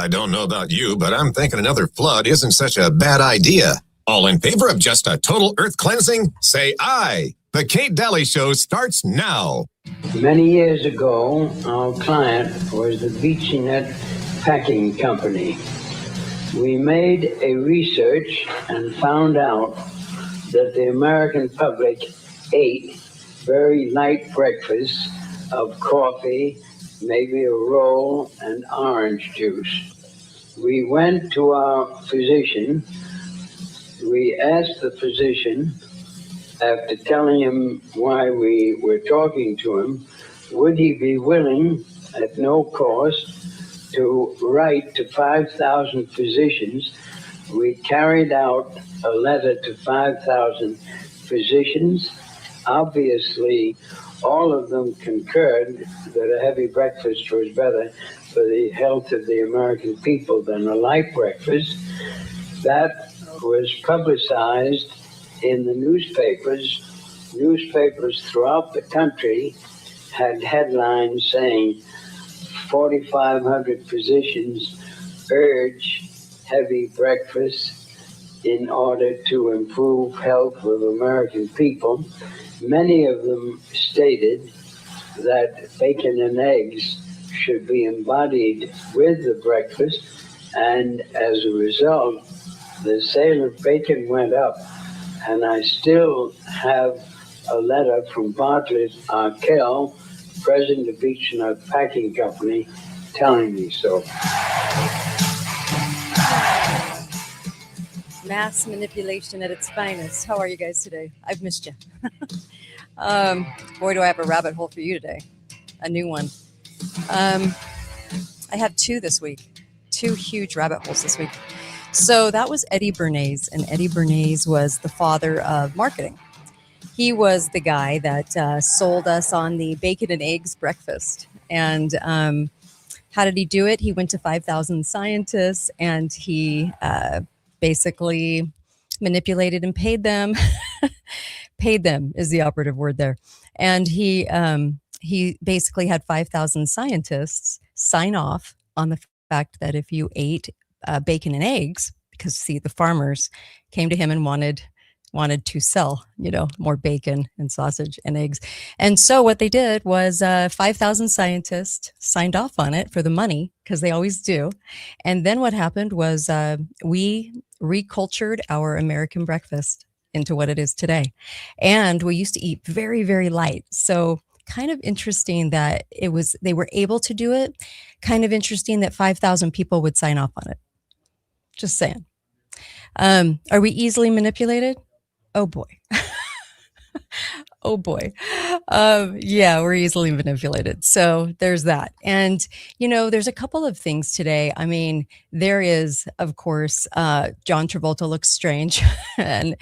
don't know about you, but I'm thinking another flood isn't such a bad idea. All in favor of just a total earth cleansing? Say aye. The Kate Daly Show starts now. Many years ago, our client was the BeachNet Packing Company. We made a research and found out that the American public ate very light breakfasts of coffee, maybe a roll, and orange juice. We went to our physician. We asked the physician, after telling him why we were talking to him, would he be willing, at no cost, to write to 5,000 physicians. We carried out a letter to 5,000 physicians. Obviously, all of them concurred that a heavy breakfast was better for the health of the American people than a light breakfast. That was publicized in the newspapers. Newspapers throughout the country had headlines saying 4,500 physicians urge heavy breakfast in order to improve health of American people. Many of them stated that bacon and eggs should be embodied with the breakfast, and as a result, the sale of bacon went up. And I still have a letter from Bartlett Arkell, president of BeachNet Packing Company, telling me so. Mass manipulation at its finest. How are you guys today? I've missed you. Boy, do I have a rabbit hole for you today. A new one. I have two this week. Two huge rabbit holes this week. So that was Eddie Bernays, and Eddie Bernays was the father of marketing. He was the guy that sold us on the bacon and eggs breakfast. And how did he do it? He went to 5,000 scientists, and he basically manipulated and paid them. Paid them is the operative word there. And he basically had 5,000 scientists sign off on the fact that if you ate bacon and eggs, because see, the farmers came to him and wanted to sell, more bacon and sausage and eggs. And so what they did was 5,000 scientists signed off on it for the money, because they always do. And then what happened was we recultured our American breakfast into what it is today. And we used to eat very, very light. So kind of interesting that they were able to do it. Kind of interesting that 5,000 people would sign off on it. Just saying. Are we easily manipulated? Oh boy. Oh boy. Yeah, we're easily manipulated. So there's that. And, there's a couple of things today. I mean, there is, of course, John Travolta looks strange and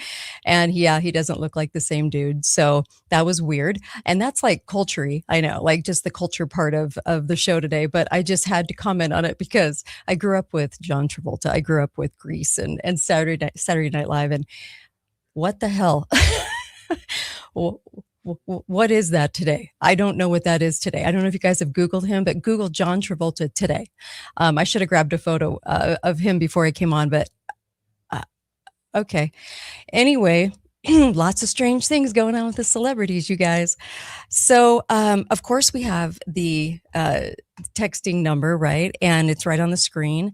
yeah, he doesn't look like the same dude. So that was weird. And that's like culture-y. I know, like just the culture part of the show today, but I just had to comment on it because I grew up with John Travolta. I grew up with Grease and Saturday Night Live, and what the hell? What is that today? I don't know what that is today. I don't know if you guys have Googled him, but Google John Travolta today. I should have grabbed a photo of him before I came on, but okay. Anyway, lots of strange things going on with the celebrities, you guys. So, of course, we have the texting number, right? And it's right on the screen.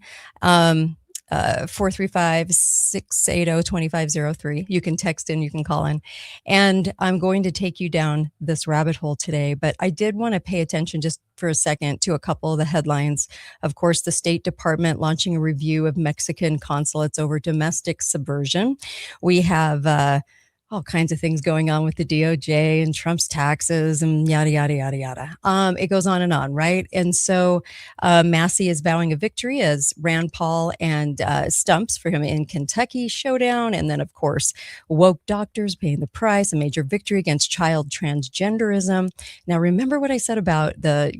435-680-2503. You can text in, you can call in. And I'm going to take you down this rabbit hole today, but I did want to pay attention just for a second to a couple of the headlines. Of course, the State Department launching a review of Mexican consulates over domestic subversion. We have all kinds of things going on with the DOJ and Trump's taxes and yada, yada, yada, yada. It goes on and on, right? And so Massey is vowing a victory as Rand Paul and stumps for him in Kentucky showdown. And then, of course, woke doctors paying the price, a major victory against child transgenderism. Now, remember what I said about the,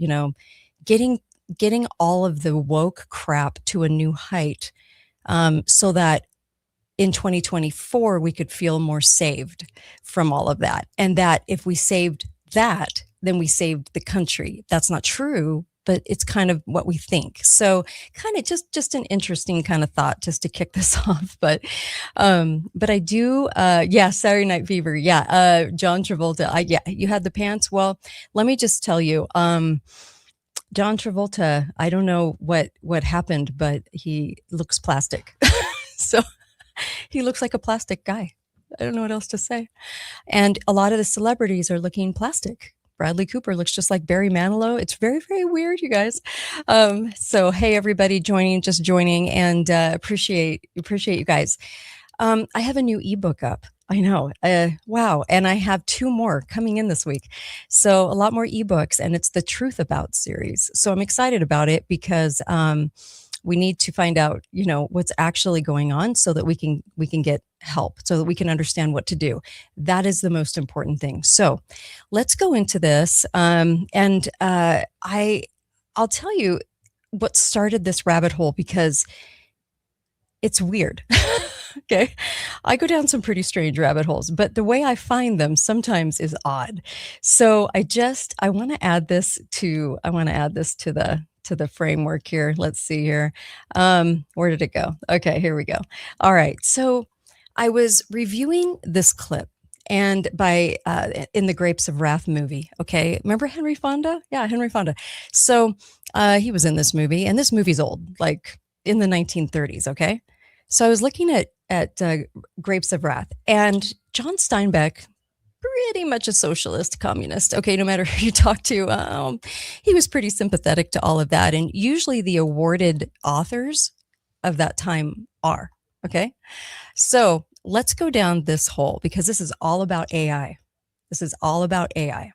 getting all of the woke crap to a new height so that in 2024, we could feel more saved from all of that. And that if we saved that, then we saved the country. That's not true, but it's kind of what we think. So kind of just an interesting kind of thought just to kick this off. But I do, yeah, Saturday Night Fever. Yeah. John Travolta. Yeah, you had the pants. Well, let me just tell you, John Travolta, I don't know what happened, but he looks plastic. So he looks like a plastic guy. I don't know what else to say. And a lot of the celebrities are looking plastic. Bradley Cooper looks just like Barry Manilow. It's very, very weird, you guys. So, hey, everybody just joining, and appreciate you guys. I have a new ebook up. I know. Wow. And I have 2 more coming in this week. So a lot more ebooks, and it's the Truth About series. So I'm excited about it because we need to find out, what's actually going on so that we can get help, so that we can understand what to do. That is the most important thing. So let's go into this. And I'll tell you what started this rabbit hole, because it's weird. Okay. I go down some pretty strange rabbit holes, but the way I find them sometimes is odd. So I want to add this to the framework here. Let's see here. Where did it go? Okay, here we go. All right. So I was reviewing this clip, and in the Grapes of Wrath movie. Okay. Remember Henry Fonda? Yeah, Henry Fonda. So he was in this movie, and this movie's old, like in the 1930s. Okay. So I was looking at Grapes of Wrath, and John Steinbeck, pretty much a socialist, communist. Okay, no matter who you talk to, he was pretty sympathetic to all of that. And usually the awarded authors of that time are. Okay, so let's go down this hole, because this is all about AI. This is all about AI.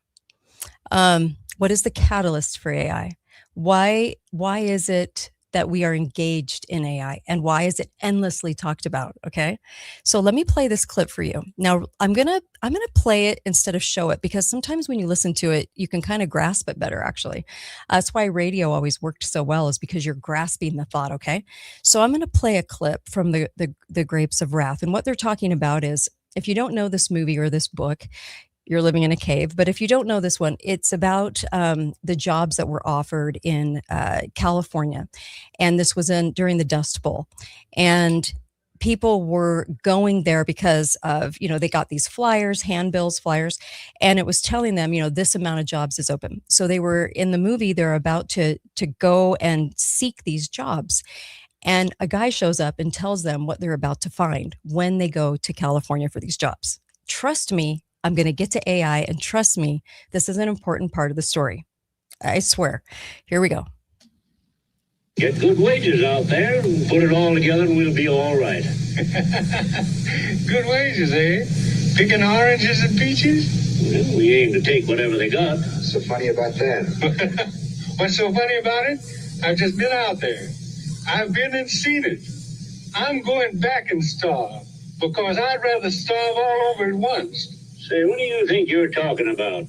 What is the catalyst for AI? Why is it that we are engaged in AI, and why is it endlessly talked about? Okay. So let me play this clip for you. Now I'm going to play it instead of show it, because sometimes when you listen to it, you can kind of grasp it better, actually. That's why radio always worked so well, is because you're grasping the thought. Okay. So I'm going to play a clip from the Grapes of Wrath. And what they're talking about is, if you don't know this movie or this book, you're living in a cave. But if you don't know this one, it's about the jobs that were offered in California. And this was during the Dust Bowl. And people were going there because of, they got these flyers, handbills, flyers, and it was telling them, this amount of jobs is open. So they were in the movie, they're about to go and seek these jobs. And a guy shows up and tells them what they're about to find when they go to California for these jobs. Trust me, I'm going to get to AI, and trust me, this is an important part of the story. I swear. Here we go. Get good wages out there and put it all together and we'll be all right. Good wages, eh? Picking oranges and peaches? Well, we aim to take whatever they got. What's so funny about that? What's so funny about it? I've just been out there. I've been and seen it. I'm going back and starve, because I'd rather starve all over at once. Say, what do you think you're talking about?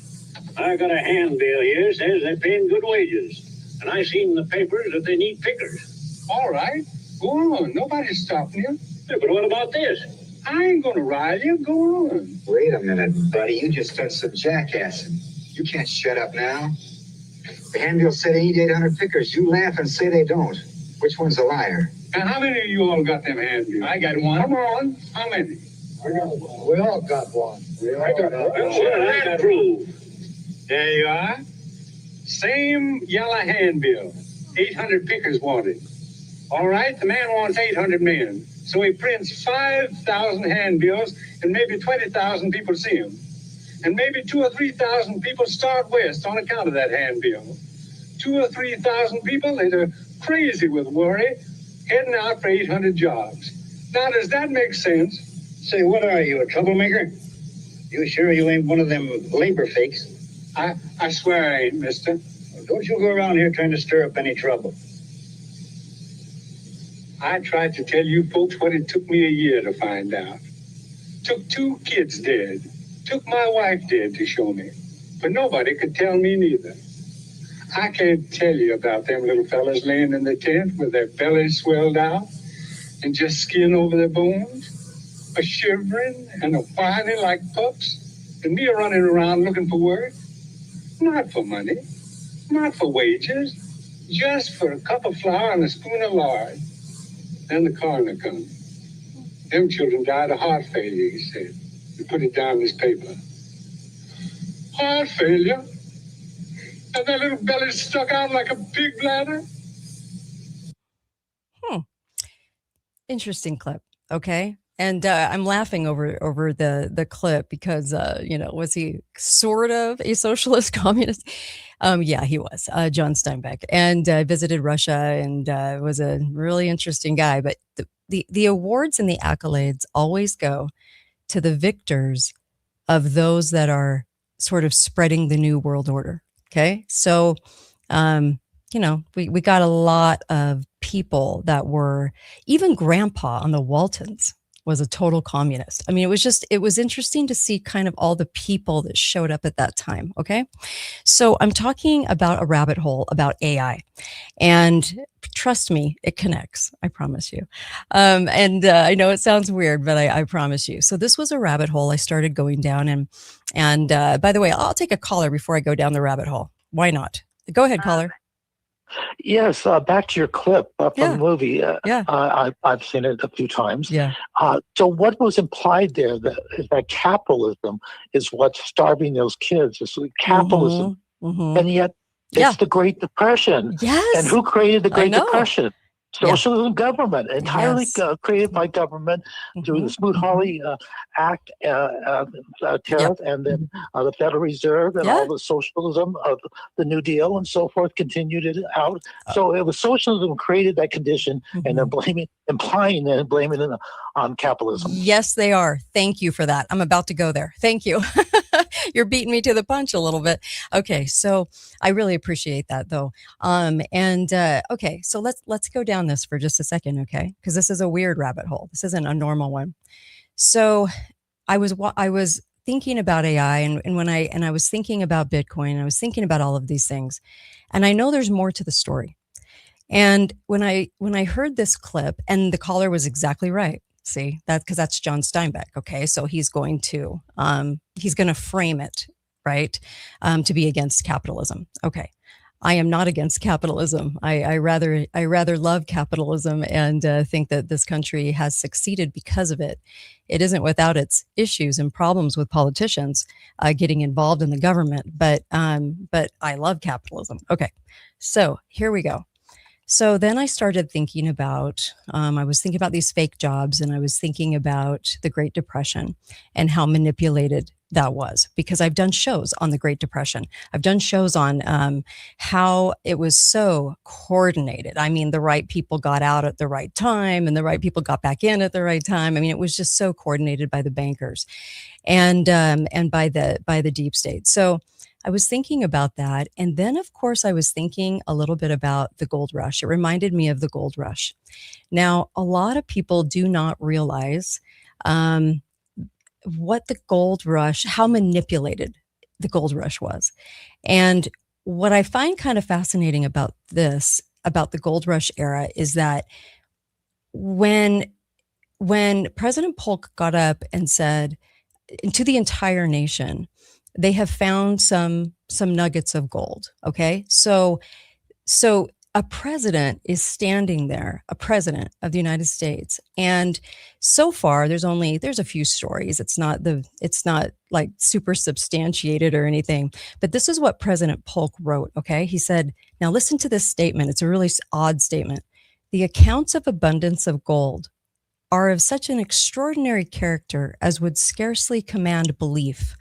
I got a handbill here, says they're paying good wages. And I seen in the papers that they need pickers. All right, go on. Nobody's stopping you. Yeah, but what about this? I ain't gonna rile you. Go on. Wait a minute, buddy. You just done some jackassing. You can't shut up now. The handbill said they need 800 pickers. You laugh and say they don't. Which one's a liar? Now, how many of you all got them handbills? I got one. Come on. How many? I got one. We all got one. I got one. What does that prove? There you are. Same yellow handbill. 800 pickers wanted. All right, the man wants 800 men. So he prints 5,000 handbills, and maybe 20,000 people see him. And maybe 2,000 or 3,000 people start west on account of that handbill. 2,000 or 3,000 people, they're crazy with worry, heading out for 800 jobs. Now, does that make sense? Say, what are you, a troublemaker? You sure you ain't one of them labor fakes? I swear I ain't, mister. Well, don't you go around here trying to stir up any trouble. I tried to tell you folks what it took me a year to find out. Took 2 kids dead. Took my wife dead to show me. But nobody could tell me neither. I can't tell you about them little fellas laying in the tent with their bellies swelled out and just skin over their bones. A shivering and a whining like pups, and me running around looking for work. Not for money, not for wages, just for a cup of flour and a spoon of lard. Then the coroner come. Them children died of heart failure, he said. He put it down in his paper. Heart failure? And their little bellies stuck out like a pig bladder? Interesting clip. Okay. And I'm laughing over the clip because, was he sort of a socialist communist? Yeah, he was, John Steinbeck, and visited Russia and was a really interesting guy. But the awards and the accolades always go to the victors of those that are sort of spreading the new world order. Okay. So, we got a lot of people that were, even Grandpa on the Waltons was a total communist. I mean, it was interesting to see kind of all the people that showed up at that time. Okay. So I'm talking about a rabbit hole about AI, and trust me, it connects. I promise you. I know it sounds weird, but I promise you. So this was a rabbit hole I started going down, and by the way, I'll take a caller before I go down the rabbit hole. Why not? Go ahead, caller. Yes, back to your clip from Yeah. the movie. Yeah. I've seen it a few times. Yeah. So what was implied there is that capitalism is what's starving those kids. It's capitalism. Mhm. And yet it's Yeah. the Great Depression. Yes. And who created the Great know. Depression? Socialism government, entirely Yes. Created by government through the Mhm. Smoot-Hawley Act, tariff, and then the Federal Reserve and Yeah. all the socialism of the New Deal and so forth continued it out. So it was socialism created that condition, and they're implying and blaming it on capitalism. Yes, they are. Thank you for that. I'm about to go there. Thank you. You're beating me to the punch a little bit. Okay, so I really appreciate that, though. Okay, so let's go down this for just a second, okay? Because this is a weird rabbit hole. This isn't a normal one. So I was thinking about AI, and I was thinking about Bitcoin, and I was thinking about all of these things, and I know there's more to the story. And when I heard this clip, and the caller was exactly right. See that, because that's John Steinbeck. Okay, so he's going to frame it right to be against capitalism. Okay, I am not against capitalism. I rather love capitalism and think that this country has succeeded because of it. It isn't without its issues and problems with politicians getting involved in the government, but I love capitalism. Okay, so here we go. So then I started thinking about, I was thinking about these fake jobs, and I was thinking about the Great Depression and how manipulated that was, because I've done shows on the Great Depression. I've done shows on how it was so coordinated. I mean, the right people got out at the right time and the right people got back in at the right time. I mean, it was just so coordinated by the bankers and by the deep state. So I was thinking about that. And then, of course, I was thinking a little bit about the gold rush. It reminded me of the gold rush. Now, a lot of people do not realize what the gold rush, how manipulated the gold rush was. And what I find kind of fascinating about the gold rush era, is that when President Polk got up and said to the entire nation, they have found some nuggets of gold. Okay. So a president is standing there, a president of the United States. And so far there's a few stories. It's not like super substantiated or anything, but this is what President Polk wrote. Okay. He said, now listen to this statement. It's a really odd statement. The accounts of abundance of gold are of such an extraordinary character as would scarcely command belief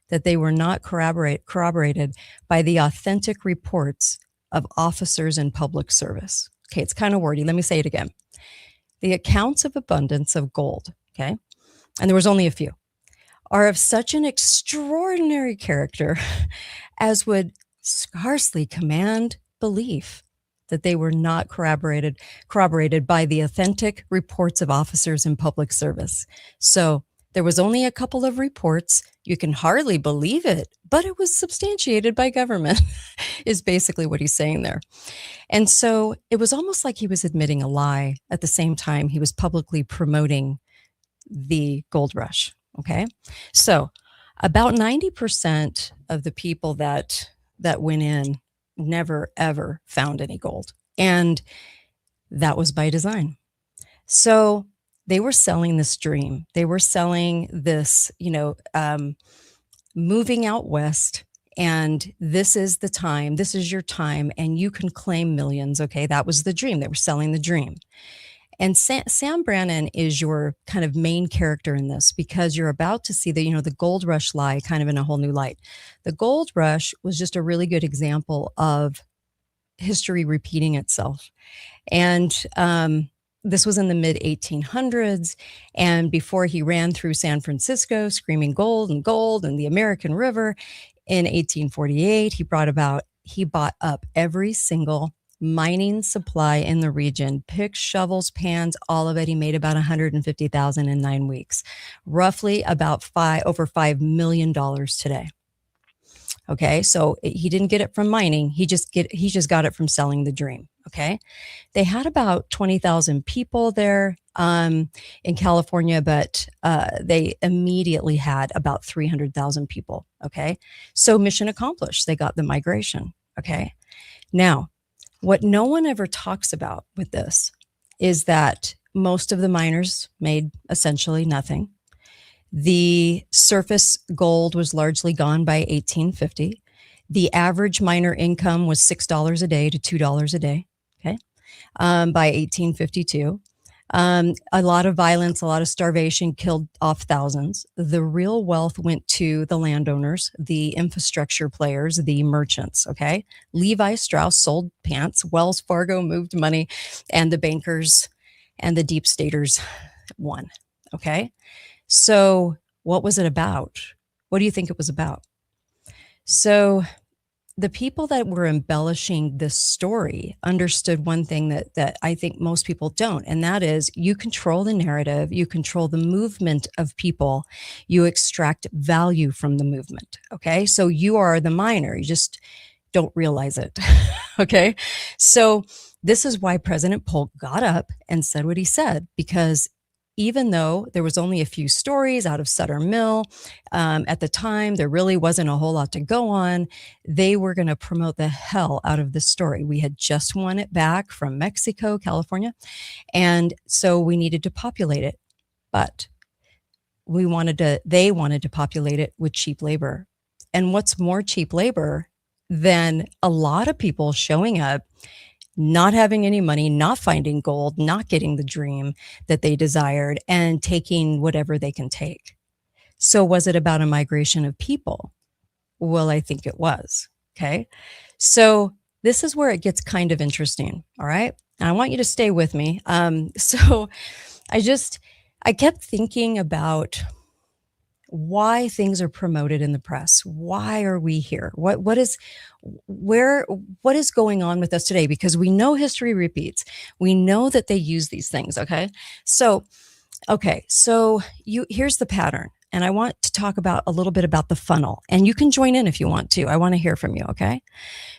that they were not corroborated by the authentic reports of officers in public service. Okay, it's kind of wordy. Let me say it again. The accounts of abundance of gold, okay, and there was only a few, are of such an extraordinary character as would scarcely command belief that they were not corroborated by the authentic reports of officers in public service. So there was only a couple of reports. You can hardly believe it, but it was substantiated by government, is basically what he's saying there. And so it was almost like he was admitting a lie at the same time he was publicly promoting the gold rush. Okay. So about 90% of the people that went in never, ever found any gold. And that was by design. So they were selling this dream. They were selling this, moving out west. And this is the time, this is your time, and you can claim millions. Okay. That was the dream. They were selling the dream. And Sam Brannan is your kind of main character in this, because you're about to see the gold rush lie kind of in a whole new light. The gold rush was just a really good example of history repeating itself. And this was in the mid 1800s. And before he ran through San Francisco screaming gold and the American River in 1848, he bought up every single mining supply in the region, picks, shovels, pans, all of it. He made about $150,000 in 9 weeks, roughly about over $5 million today. Okay, so he didn't get it from mining. He just got it from selling the dream. Okay, they had about 20,000 people there in California, but they immediately had about 300,000 people. Okay, so mission accomplished. They got the migration. Okay, now what no one ever talks about with this is that most of the miners made essentially nothing. The surface gold was largely gone by 1850. The average miner income was $6 a day to $2 a day. Okay. By 1852. A lot of violence, a lot of starvation killed off thousands. The real wealth went to the landowners, the infrastructure players, the merchants. Okay. Levi Strauss sold pants. Wells Fargo moved money, and the bankers and the deep staters won. Okay. So what was it about? What do you think it was about? So the people that were embellishing this story understood one thing that I think most people don't, and that is you control the narrative, you control the movement of people, you extract value from the movement. Okay, so you are the miner, you just don't realize it. Okay, so this is why President Polk got up and said what he said, because even though there was only a few stories out of Sutter Mill, at the time, there really wasn't a whole lot to go on. They were going to promote the hell out of this story. We had just won it back from Mexico, California. And so we needed to populate it. But they wanted to populate it with cheap labor. And what's more cheap labor than a lot of people showing up, not having any money, not finding gold, not getting the dream that they desired, and taking whatever they can take. So was it about a migration of people? Well, I think it was. Okay. So this is where it gets kind of interesting. All right. And I want you to stay with me. So I kept thinking about why things are promoted in the press. Why are we here? What is going on with us today? Because we know history repeats. We know that they use these things. Okay. So here's the pattern. And I want to talk about a little bit about the funnel, and you can join in if you want to. I want to hear from you. Okay.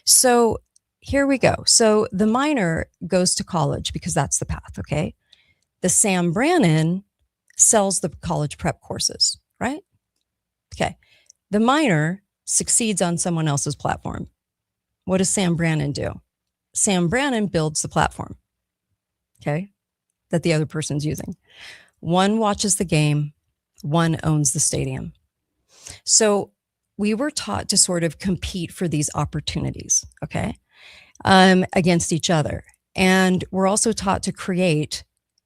So here we go. So the miner goes to college because that's the path. Okay. The Sam Brannan sells the college prep courses. Right? Okay. The miner succeeds on someone else's platform. What does Sam Brannan do? Sam Brannan builds the platform. Okay. That the other person's using. One watches the game. One owns the stadium. So we were taught to sort of compete for these opportunities. Okay. Against each other. And we're also taught to create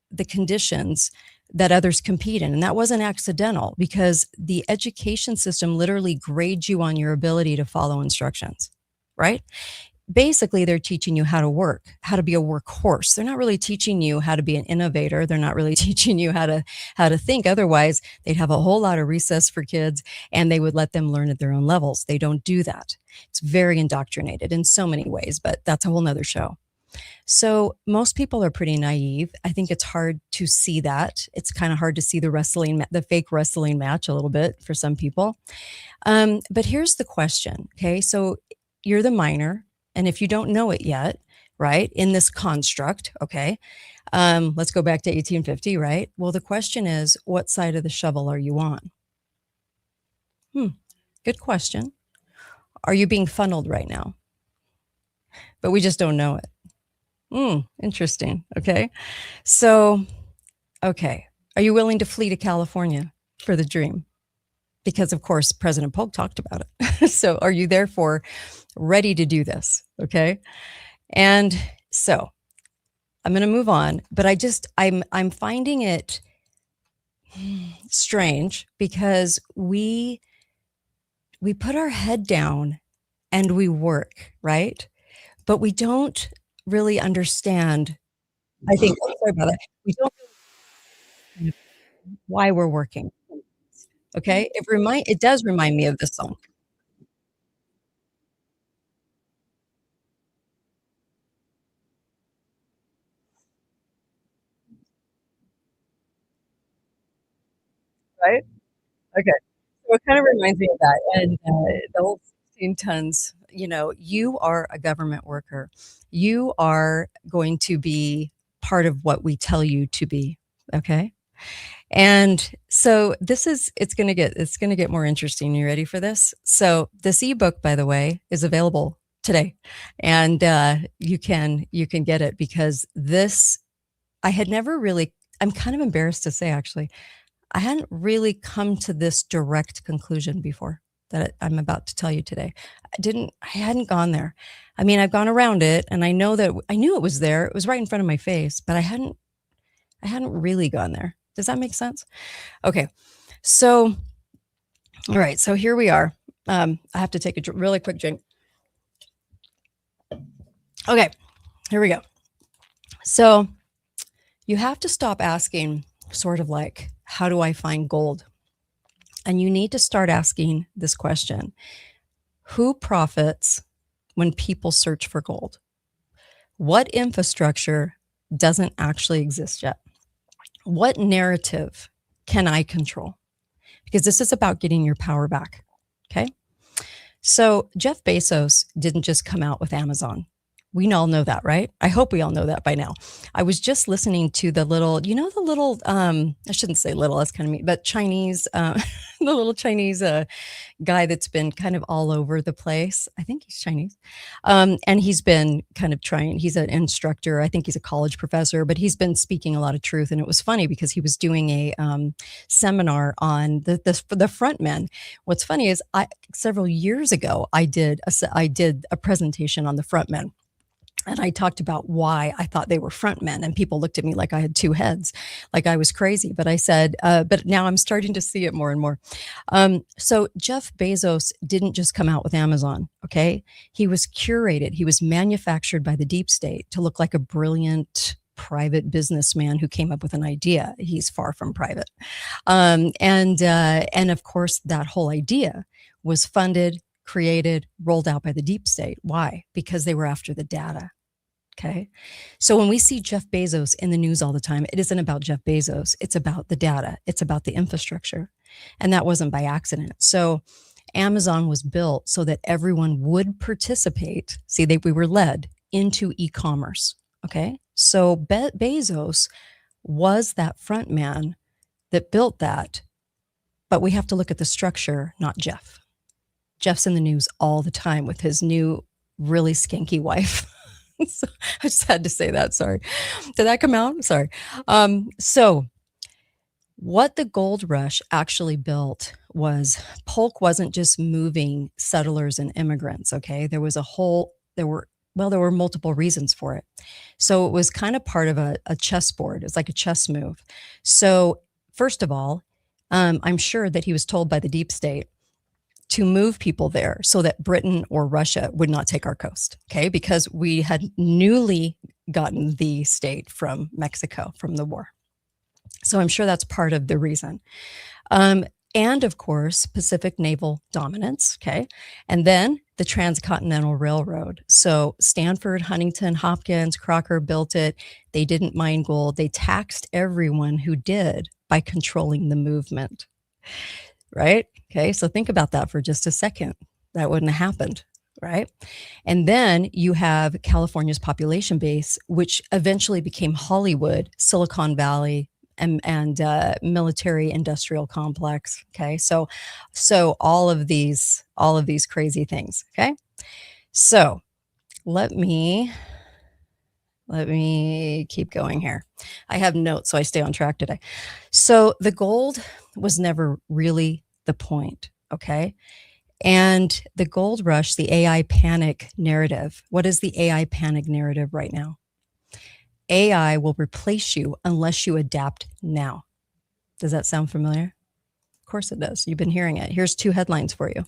the conditions that others compete in. And that wasn't accidental, because the education system literally grades you on your ability to follow instructions, right? Basically, they're teaching you how to work, how to be a workhorse. They're not really teaching you how to be an innovator. They're not really teaching you how to think. Otherwise, they'd have a whole lot of recess for kids and they would let them learn at their own levels. They don't do that. It's very indoctrinated in so many ways, but that's a whole nother show. So most people are pretty naive. I think it's hard to see that. It's kind of hard to see the fake wrestling match a little bit for some people. But here's the question. Okay. So you're the miner. And if you don't know it yet, right, in this construct, okay, let's go back to 1850, right? Well, the question is, what side of the shovel are you on? Good question. Are you being funneled right now? but we just don't know it. Interesting. Okay. So, okay. Are you willing to flee to California for the dream? Because, of course, President Polk talked about it. So, are you therefore ready to do this? Okay. And so, I'm going to move on, but I'm finding it strange because we put our head down and we work, right? But we don't really understand. I think, sorry about that. We don't know why we're working. Okay. It does remind me of this song. Right? Okay. So it kind of reminds me of that. And the whole 16 tons, you are a government worker. You are going to be part of what we tell you to be. Okay. And so it's going to get more interesting. You ready for this? So this ebook, by the way, is available today, and you can get it because I had never really, I'm kind of embarrassed to say, actually, I hadn't really come to this direct conclusion before that I'm about to tell you today. I hadn't gone there. I mean, I've gone around it and I knew it was there. It was right in front of my face, but I hadn't really gone there. Does that make sense? Okay. So, all right. So here we are. I have to take a really quick drink. Okay. Here we go. So you have to stop asking sort of like, how do I find gold? And you need to start asking this question. Who profits when people search for gold? What infrastructure doesn't actually exist yet? What narrative can I control? Because this is about getting your power back. Okay. So Jeff Bezos didn't just come out with Amazon. We all know that, right? I hope we all know that by now. I was just listening to the little, I shouldn't say little, that's kind of mean, but Chinese, the little Chinese guy that's been kind of all over the place. I think he's Chinese. And he's been kind of he's an instructor. I think he's a college professor, but he's been speaking a lot of truth. And it was funny because he was doing a seminar on the front men. What's funny is several years ago, I did a presentation on the front men. And I talked about why I thought they were front men, and people looked at me like I had two heads, like I was crazy. But I said, but now I'm starting to see it more and more. So Jeff Bezos didn't just come out with Amazon, okay? He was curated. He was manufactured by the deep state to look like a brilliant private businessman who came up with an idea. He's far from private. And of course, that whole idea was funded, created, rolled out by the deep state. Why? Because they were after the data. Okay. So when we see Jeff Bezos in the news all the time, it isn't about Jeff Bezos. It's about the data. It's about the infrastructure. And that wasn't by accident. So Amazon was built so that everyone would participate. See, we were led into e-commerce. Okay. So Bezos was that front man that built that. But we have to look at the structure, not Jeff. Jeff's in the news all the time with his new really skanky wife. So I just had to say that. Sorry. Did that come out? Sorry. So what the gold rush actually built was Polk wasn't just moving settlers and immigrants. Okay. There were multiple reasons for it. So it was kind of part of a chessboard. It's like a chess move. So first of all, I'm sure that he was told by the deep state to move people there so that Britain or Russia would not take our coast, okay? Because we had newly gotten the state from Mexico from the war. So I'm sure that's part of the reason. And of course, Pacific naval dominance, okay? And then the Transcontinental Railroad. So Stanford, Huntington, Hopkins, Crocker built it. They didn't mine gold. They taxed everyone who did by controlling the movement, right? Okay, so think about that for just a second. That wouldn't have happened, right? And then you have California's population base, which eventually became Hollywood, Silicon Valley, and military industrial complex. Okay, so all of these crazy things. Okay, so let me keep going here. I have notes, so I stay on track today. So the gold was never really the point, okay? And the gold rush, the AI panic narrative. What is the AI panic narrative right now? AI will replace you unless you adapt now. Does that sound familiar? Of course it does. You've been hearing it. Here's 2 headlines for you.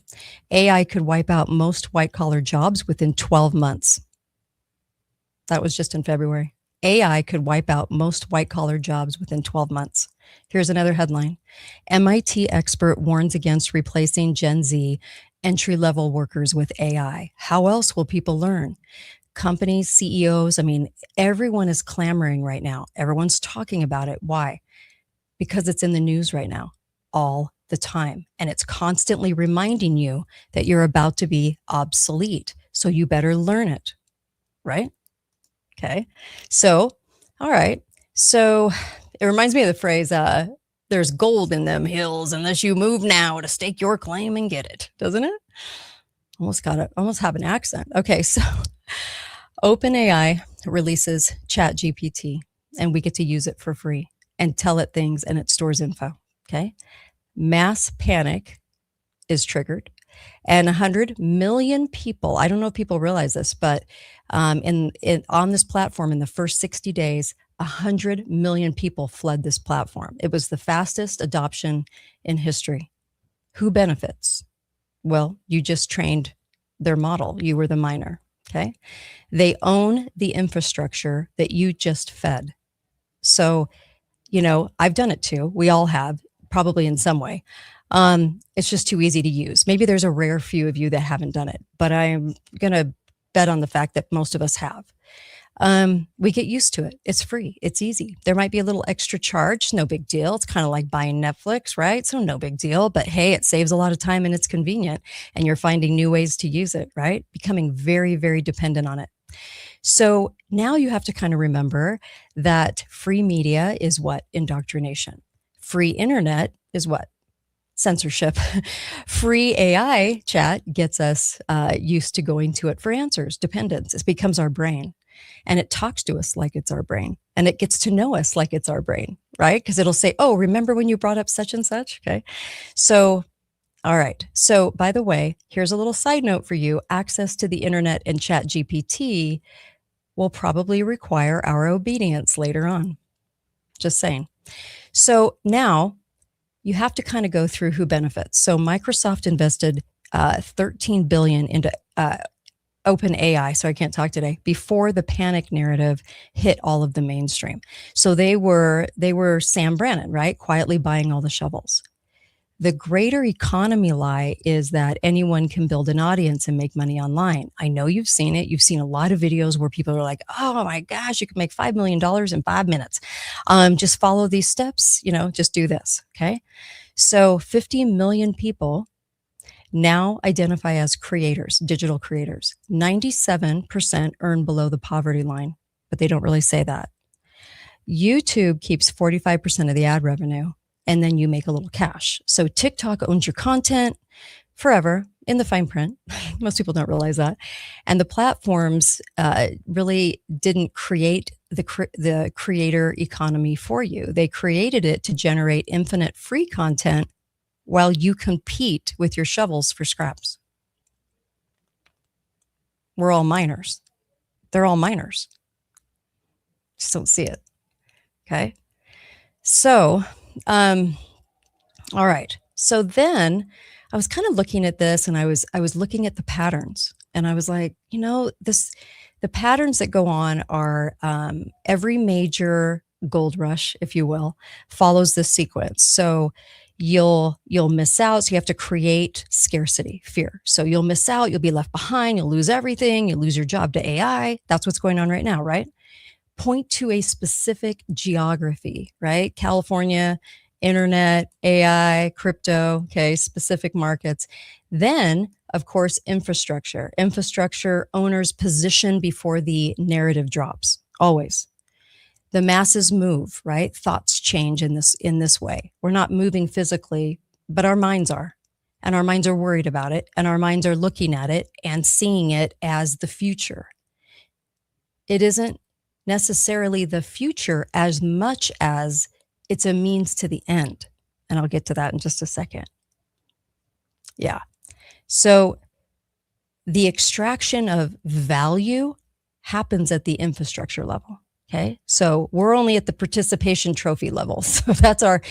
AI could wipe out most white-collar jobs within 12 months. That was just in February. AI could wipe out most white-collar jobs within 12 months. Here's another headline. MIT expert warns against replacing Gen Z entry-level workers with AI. How else will people learn? Companies, CEOs, I mean, everyone is clamoring right now. Everyone's talking about it. Why? Because it's in the news right now, all the time. And it's constantly reminding you that you're about to be obsolete. So you better learn it, right? Okay. So, all right. So it reminds me of the phrase, there's gold in them hills unless you move now to stake your claim and get it, doesn't it? Almost have an accent. Okay. So OpenAI releases ChatGPT and we get to use it for free and tell it things and it stores info. Okay. Mass panic is triggered. And 100 million people, I don't know if people realize this, but on this platform in the first 60 days, 100 million people fled this platform. It was the fastest adoption in history. Who benefits? Well, you just trained their model. You were the miner, okay? They own the infrastructure that you just fed. So, I've done it too. We all have, probably in some way. It's just too easy to use. Maybe there's a rare few of you that haven't done it, but I'm going to bet on the fact that most of us have. We get used to it. It's free. It's easy. There might be a little extra charge. No big deal. It's kind of like buying Netflix, right? So no big deal, but hey, it saves a lot of time and it's convenient and you're finding new ways to use it, right? Becoming very, very dependent on it. So now you have to kind of remember that free media is what? Indoctrination. Free internet is what? Censorship. Free AI chat gets us used to going to it for answers, dependence. It becomes our brain and it talks to us like it's our brain and it gets to know us like it's our brain, right? Because it'll say, oh, remember when you brought up such and such? Okay. So, all right. So by the way, here's a little side note for you. Access to the internet and ChatGPT will probably require our obedience later on. Just saying. So now you have to kind of go through who benefits. So Microsoft invested $13 billion into OpenAI. So I can't talk today, before the panic narrative hit all of the mainstream. So they were Sam Brannan, right? Quietly buying all the shovels. The greater economy lie is that anyone can build an audience and make money online. I know you've seen it. You've seen a lot of videos where people are like, oh my gosh, you can make $5 million in 5 minutes. Just follow these steps, just do this. Okay. So 50 million people now identify as creators, digital creators. 97% earn below the poverty line, but they don't really say that. YouTube keeps 45% of the ad revenue. And then you make a little cash. So TikTok owns your content forever in the fine print. Most people don't realize that. And the platforms really didn't create the creator economy for you. They created it to generate infinite free content while you compete with your shovels for scraps. We're all miners. They're all miners. Just don't see it. Okay. So, all right. So then I was kind of looking at this and I was looking at the patterns and I was like, the patterns that go on are every major gold rush, if you will, follows this sequence. So you'll miss out. So you have to create scarcity, fear. So you'll miss out, you'll be left behind, you'll lose everything, you'll lose your job to AI. That's what's going on right now, right? Point to a specific geography, right? California, internet, AI, crypto, okay, specific markets. Then, of course, infrastructure owners position before the narrative drops, always. The masses move, right? Thoughts change in this way. We're not moving physically, but our minds are. And our minds are worried about it. And our minds are looking at it and seeing it as the future. It isn't necessarily the future as much as it's a means to the end. And I'll get to that in just a second. Yeah. So the extraction of value happens at the infrastructure level. Okay. So we're only at the participation trophy level. So that's our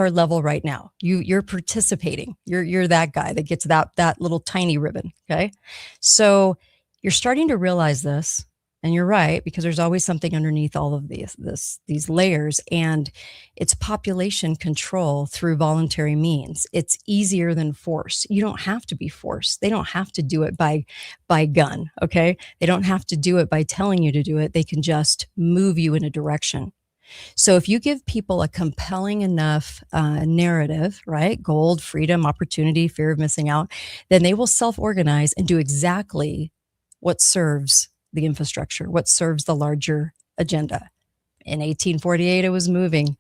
level right now. You're participating. You're that guy that gets that little tiny ribbon. Okay. So you're starting to realize this, and you're right, because there's always something underneath all of these layers, and it's population control through voluntary means. It's easier than force. You don't have to be forced. They don't have to do it by gun. Okay. They don't have to do it by telling you to do it. They can just move you in a direction. So if you give people a compelling enough narrative, right? Gold, freedom, opportunity, fear of missing out, then they will self-organize and do exactly what serves the infrastructure, what serves the larger agenda. In 1848, it was moving.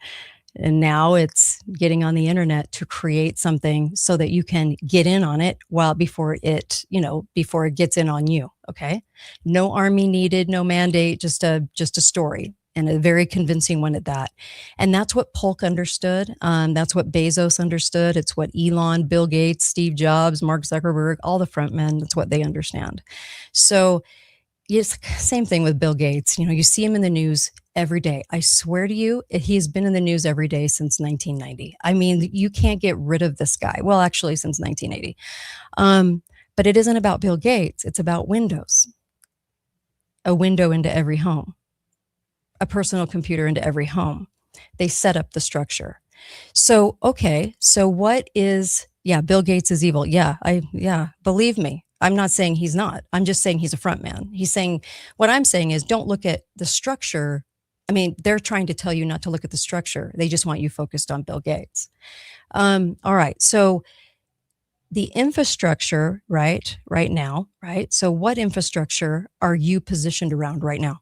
And now it's getting on the internet to create something so that you can get in on it before it gets in on you. Okay. No army needed, no mandate, just a story, and a very convincing one at that. And that's what Polk understood. That's what Bezos understood. It's what Elon, Bill Gates, Steve Jobs, Mark Zuckerberg, all the front men, that's what they understand. So yes, same thing with Bill Gates. You see him in the news every day. I swear to you, he has been in the news every day since 1990. I mean, you can't get rid of this guy. Well, actually, since 1980. But it isn't about Bill Gates. It's about Windows. A window into every home. A personal computer into every home. They set up the structure. So, okay. So what is, Bill Gates is evil. Believe me. I'm not saying he's not. I'm just saying he's a front man. What I'm saying is, don't look at the structure. I mean, they're trying to tell you not to look at the structure. They just want you focused on Bill Gates. All right. So the infrastructure, right now, right? So what infrastructure are you positioned around right now?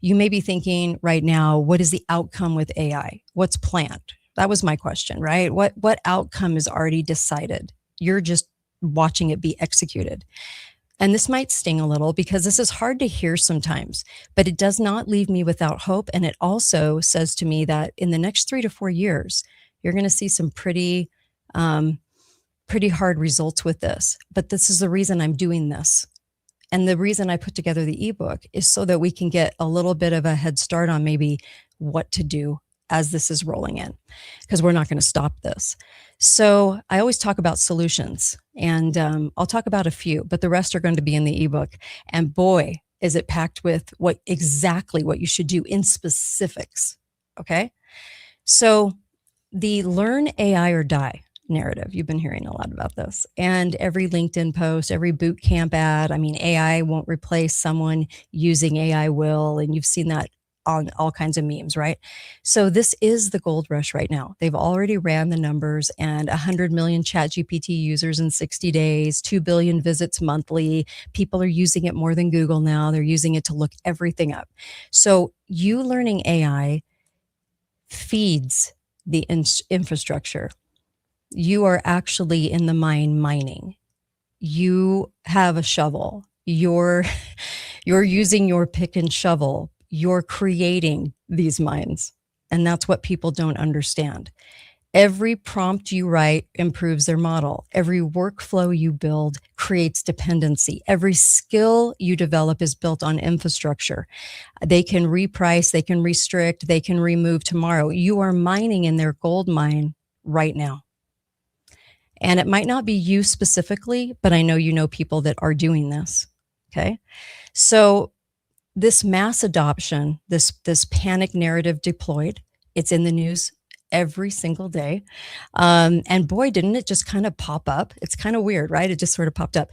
You may be thinking right now, what is the outcome with AI? What's planned? That was my question, right? What outcome is already decided? You're just watching it be executed. And this might sting a little because this is hard to hear sometimes, but it does not leave me without hope. And it also says to me that in the next 3 to 4 years, you're going to see some pretty hard results with this. But this is the reason I'm doing this. And the reason I put together the ebook is so that we can get a little bit of a head start on maybe what to do as this is rolling in, because we're not going to stop this. So I always talk about solutions, and I'll talk about a few, but the rest are going to be in the ebook. And boy, is it packed with exactly what you should do in specifics. Okay. So the learn AI or die narrative, you've been hearing a lot about this, and every LinkedIn post, every boot camp ad. I mean, AI won't replace someone, using AI will. And you've seen that on all kinds of memes, right? So this is the gold rush right now. They've already ran the numbers, and 100 million ChatGPT users in 60 days, 2 billion visits monthly. People are using it more than Google now. They're using it to look everything up. So you learning AI feeds the infrastructure. You are actually in the mine mining. You have a shovel. You're using your pick and shovel. You're creating these mines. And that's what people don't understand. Every prompt you write improves their model. Every workflow you build creates dependency. Every skill you develop is built on infrastructure. They can reprice, they can restrict, they can remove tomorrow. You are mining in their gold mine right now. And it might not be you specifically, but I know you know people that are doing this. Okay. So this mass adoption, this panic narrative deployed, it's in the news every single day. And boy, didn't it just kind of pop up? It's kind of weird, right? It just sort of popped up.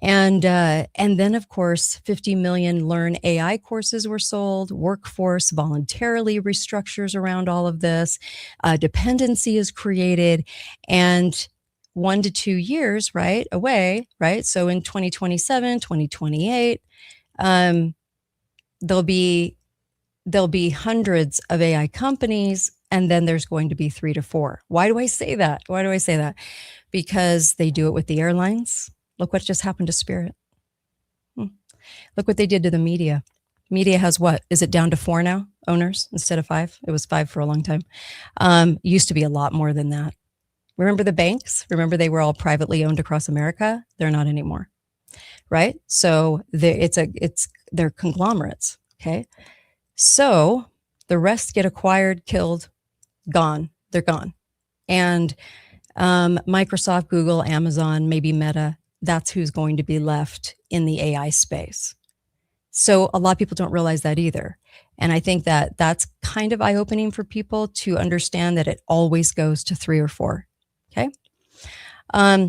And then of course, 50 million Learn AI courses were sold. Workforce voluntarily restructures around all of this. Dependency is created, and 1 to 2 years, right, away, right? So in 2027, 2028, there'll be hundreds of AI companies, and then there's going to be 3 to 4. Why do I say that? Because they do it with the airlines. Look what just happened to Spirit. Look what they did to the media. Media has what? Is it down to 4 now? Owners instead of 5? It was 5 for a long time. Used to be a lot more than that. Remember the banks? Remember they were all privately owned across America? They're not anymore, right? So they're conglomerates. Okay, so the rest get acquired, killed, gone. They're gone, and Microsoft, Google, Amazon, maybe Meta. That's who's going to be left in the AI space. So a lot of people don't realize that either. And I think that that's kind of eye-opening for people to understand that it always goes to 3 or 4. Okay.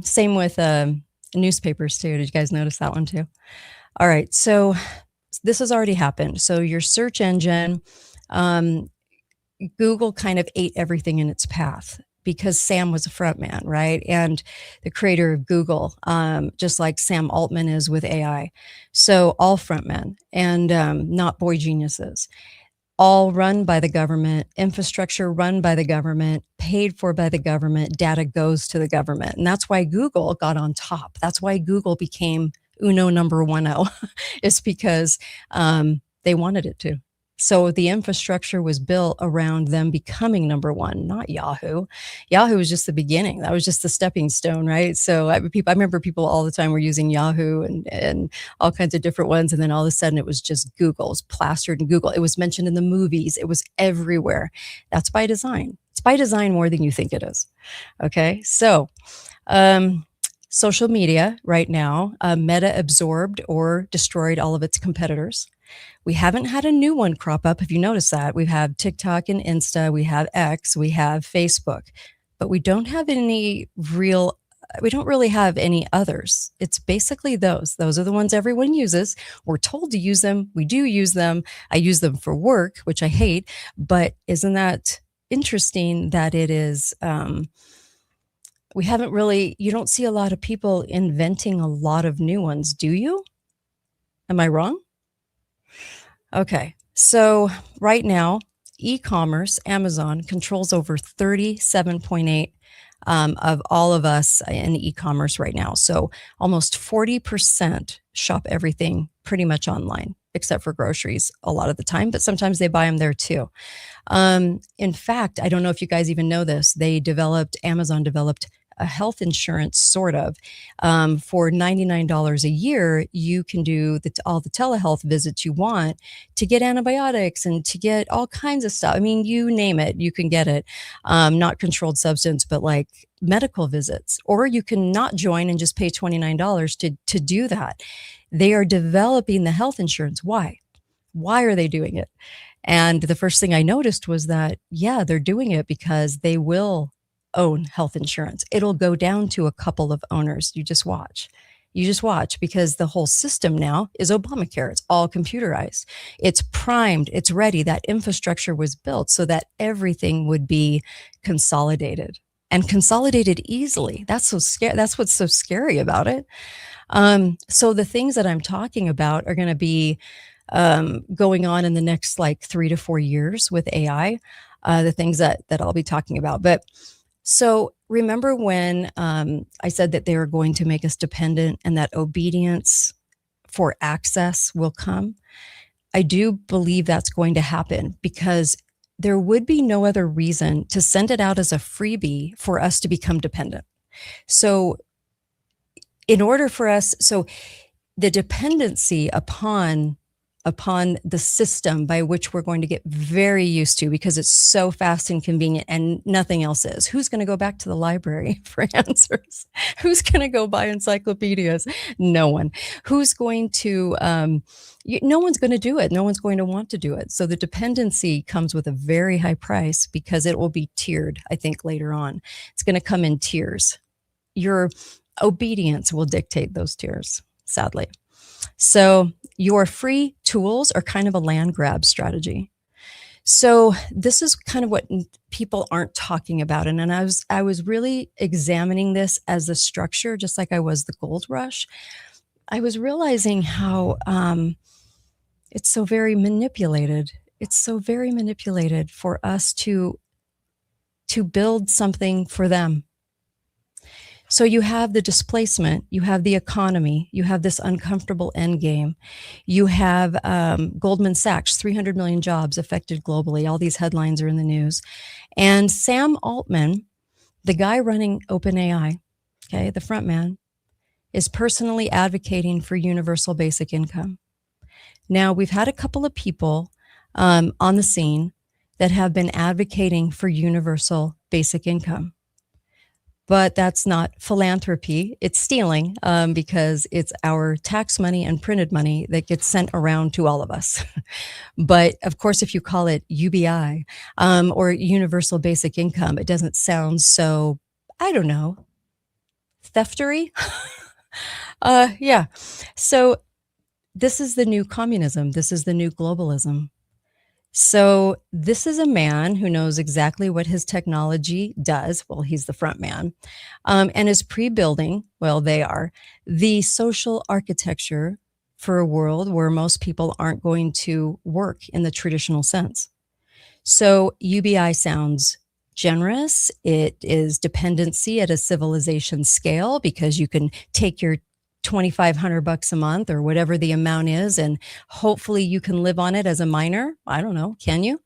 Same with newspapers too. Did you guys notice that one too? All right. So this has already happened. So your search engine, Google kind of ate everything in its path because Sam was a front man, right? And the creator of Google, just like Sam Altman is with AI. So all front men and not boy geniuses. All run by the government, infrastructure run by the government, paid for by the government, data goes to the government. And that's why Google got on top. That's why Google became Uno number 10, is because they wanted it to. So the infrastructure was built around them becoming number 1, not Yahoo. Yahoo was just the beginning. That was just the stepping stone, right? So I remember people all the time were using Yahoo and all kinds of different ones. And then all of a sudden it was just Google. It was plastered in Google. It was mentioned in the movies. It was everywhere. That's by design. It's by design more than you think it is. Okay. So, social media right now, Meta absorbed or destroyed all of its competitors. We haven't had a new one crop up. If you notice that, we've had TikTok and Insta, we have X, we have Facebook, but we don't have any we don't really have any others. It's basically those. Those are the ones everyone uses. We're told to use them. We do use them. I use them for work, which I hate, but isn't that interesting that it is, we haven't really, you don't see a lot of people inventing a lot of new ones, do you? Am I wrong? Okay, so right now, e-commerce, Amazon controls over 37.8 of all of us in e-commerce right now. So almost 40% shop everything pretty much online, except for groceries a lot of the time, but sometimes they buy them there too. In fact, I don't know if you guys even know this, Amazon developed a health insurance sort of for $99 a year. You can do all the telehealth visits you want to get antibiotics and to get all kinds of stuff. I mean, you name it, you can get it. Not controlled substance, but like medical visits, or you can not join and just pay $29 to do that. They are developing the health insurance. Why are they doing it? And the first thing I noticed was that, yeah, they're doing it because they will own health insurance. It'll go down to a couple of owners. You just watch. Because the whole system now is Obamacare. It's all computerized. It's primed. It's ready. That infrastructure was built so that everything would be consolidated and consolidated easily. That's so scary. That's what's so scary about it. So the things that I'm talking about are going to be going on in the next like 3 to 4 years with AI, the things that I'll be talking about. But so remember when I said that they are going to make us dependent and that obedience for access will come? I do believe that's going to happen because there would be no other reason to send it out as a freebie for us to become dependent. So in order for us, so the dependency upon the system by which we're going to get very used to because it's so fast and convenient and nothing else is. Who's going to go back to the library for answers? Who's going to go buy encyclopedias? No one. Who's going to, no one's going to do it. No one's going to want to do it. So the dependency comes with a very high price because it will be tiered, I think, later on. It's going to come in tiers. Your obedience will dictate those tiers, sadly. So your free tools are kind of a land grab strategy. So this is kind of what people aren't talking about. And I was really examining this as a structure, just like I was the gold rush. I was realizing how it's so very manipulated. It's so very manipulated for us to build something for them. So you have the displacement, you have the economy, you have this uncomfortable end game. You have Goldman Sachs, 300 million jobs affected globally. All these headlines are in the news. And Sam Altman, the guy running OpenAI, okay, the front man, is personally advocating for universal basic income. Now, we've had a couple of people on the scene that have been advocating for universal basic income. But that's not philanthropy. It's stealing because it's our tax money and printed money that gets sent around to all of us. But of course, if you call it UBI or universal basic income, it doesn't sound so, I don't know, theftery. Yeah. So this is the new communism. This is the new globalism. So this is a man who knows exactly what his technology does. Well, he's the front man, and is pre-building, well, they are, the social architecture for a world where most people aren't going to work in the traditional sense. So UBI sounds generous. It is dependency at a civilization scale because you can take your $2,500 a month or whatever the amount is, and hopefully you can live on it as a minor. I don't know. Can you?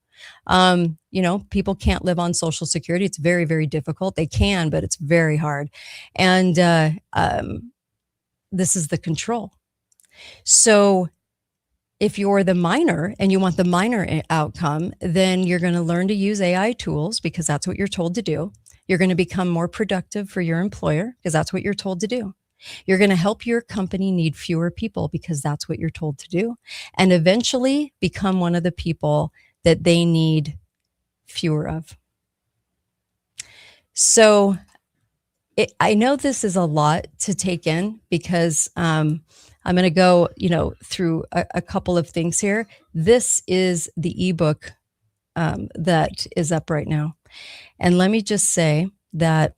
People can't live on Social Security. It's very, very difficult. They can, but it's very hard. And this is the control. So if you're the minor and you want the minor outcome, then you're going to learn to use AI tools because that's what you're told to do. You're going to become more productive for your employer because that's what you're told to do. You're going to help your company need fewer people because that's what you're told to do. And eventually become one of the people that they need fewer of. So I know this is a lot to take in because I'm going to go, through a couple of things here. This is the ebook that is up right now. And let me just say that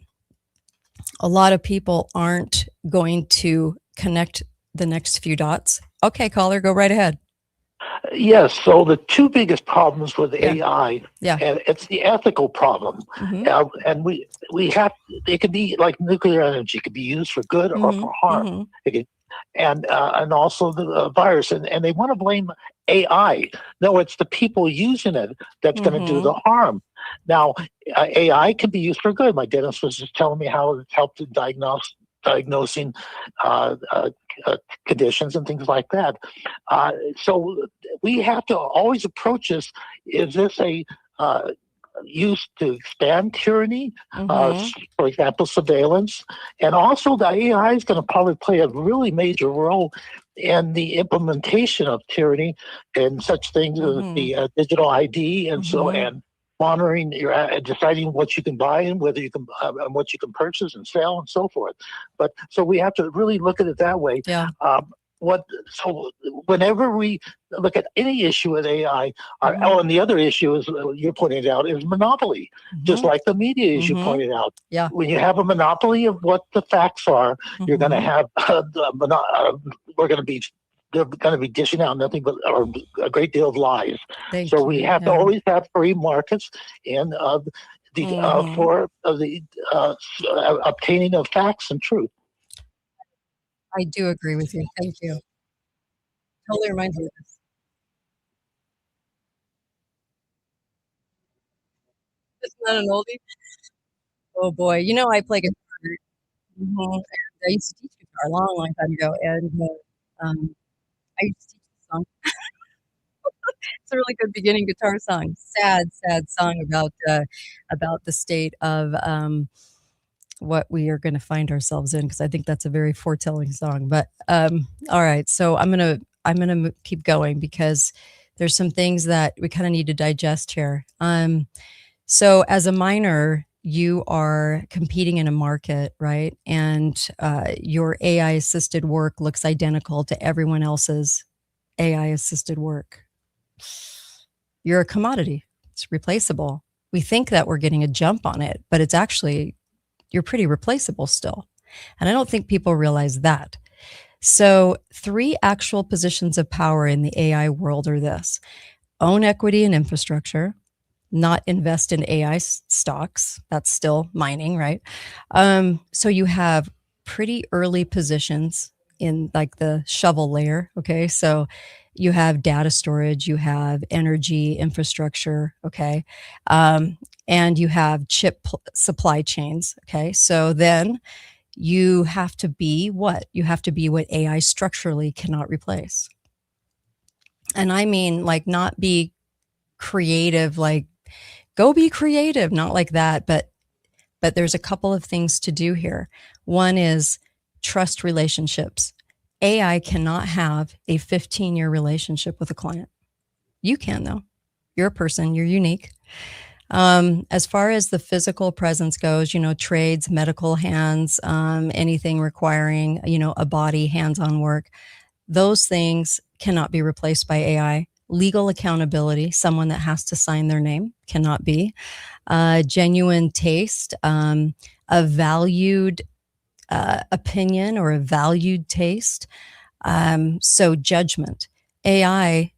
a lot of people aren't going to connect the next few dots. Okay, caller, go right ahead. Yes. So the two biggest problems with AI, and it's the ethical problem, and we have, it can be like nuclear energy, could be used for good or for harm, and also the virus, and they want to blame AI. No, it's the people using it that's going to do the harm. Now, AI can be used for good. My dentist was just telling me how it's helped in diagnosing conditions and things like that. So we have to always approach this. Is this a used to expand tyranny, for example, surveillance? And also the AI is going to probably play a really major role in the implementation of tyranny and such things as the digital ID and so, and monitoring your, deciding what you can buy and whether you can, what you can purchase and sell and so forth. But so we have to really look at it that way. So whenever we look at any issue with AI, and the other issue is you're pointing out is monopoly, just like the media, as you pointed out. When you have a monopoly of what the facts are, you're going to have they're going to be dishing out nothing but a great deal of lies. So we have to always have free markets and for the obtaining of facts and truth. I do agree with you. Thank you. Totally reminds me of this. It's not an oldie. Oh boy, I play guitar. And I used to teach guitar a long, long time ago, and I used to teach the song. It's a really good beginning guitar song. Sad, sad song about the state of what we are going to find ourselves in, because I think that's a very foretelling song. But all right, so I'm gonna keep going because there's some things that we kind of need to digest here. So as a miner, you are competing in a market, right? And your AI assisted work looks identical to everyone else's AI assisted work. You're a commodity. It's replaceable. We think that we're getting a jump on it, but it's actually, you're pretty replaceable still. And I don't think people realize that. So 3 actual positions of power in the AI world are this: own equity and infrastructure, not invest in AI stocks. That's still mining, right? So you have pretty early positions in like the shovel layer. Okay. So you have data storage, you have energy infrastructure. Okay. And you have supply chains. Okay. So then you have to be what? You have to be what AI structurally cannot replace. And I mean, like, not be creative, like, go be creative, not like that. But there's a couple of things to do here. One is trust relationships. AI cannot have a 15-year relationship with a client. You can, though. You're a person, you're unique. As far as the physical presence goes, trades, medical hands, anything requiring, a body, hands-on work, those things cannot be replaced by AI. Legal accountability, someone that has to sign their name, cannot be. Genuine taste, a valued opinion or a valued taste. So judgment. AI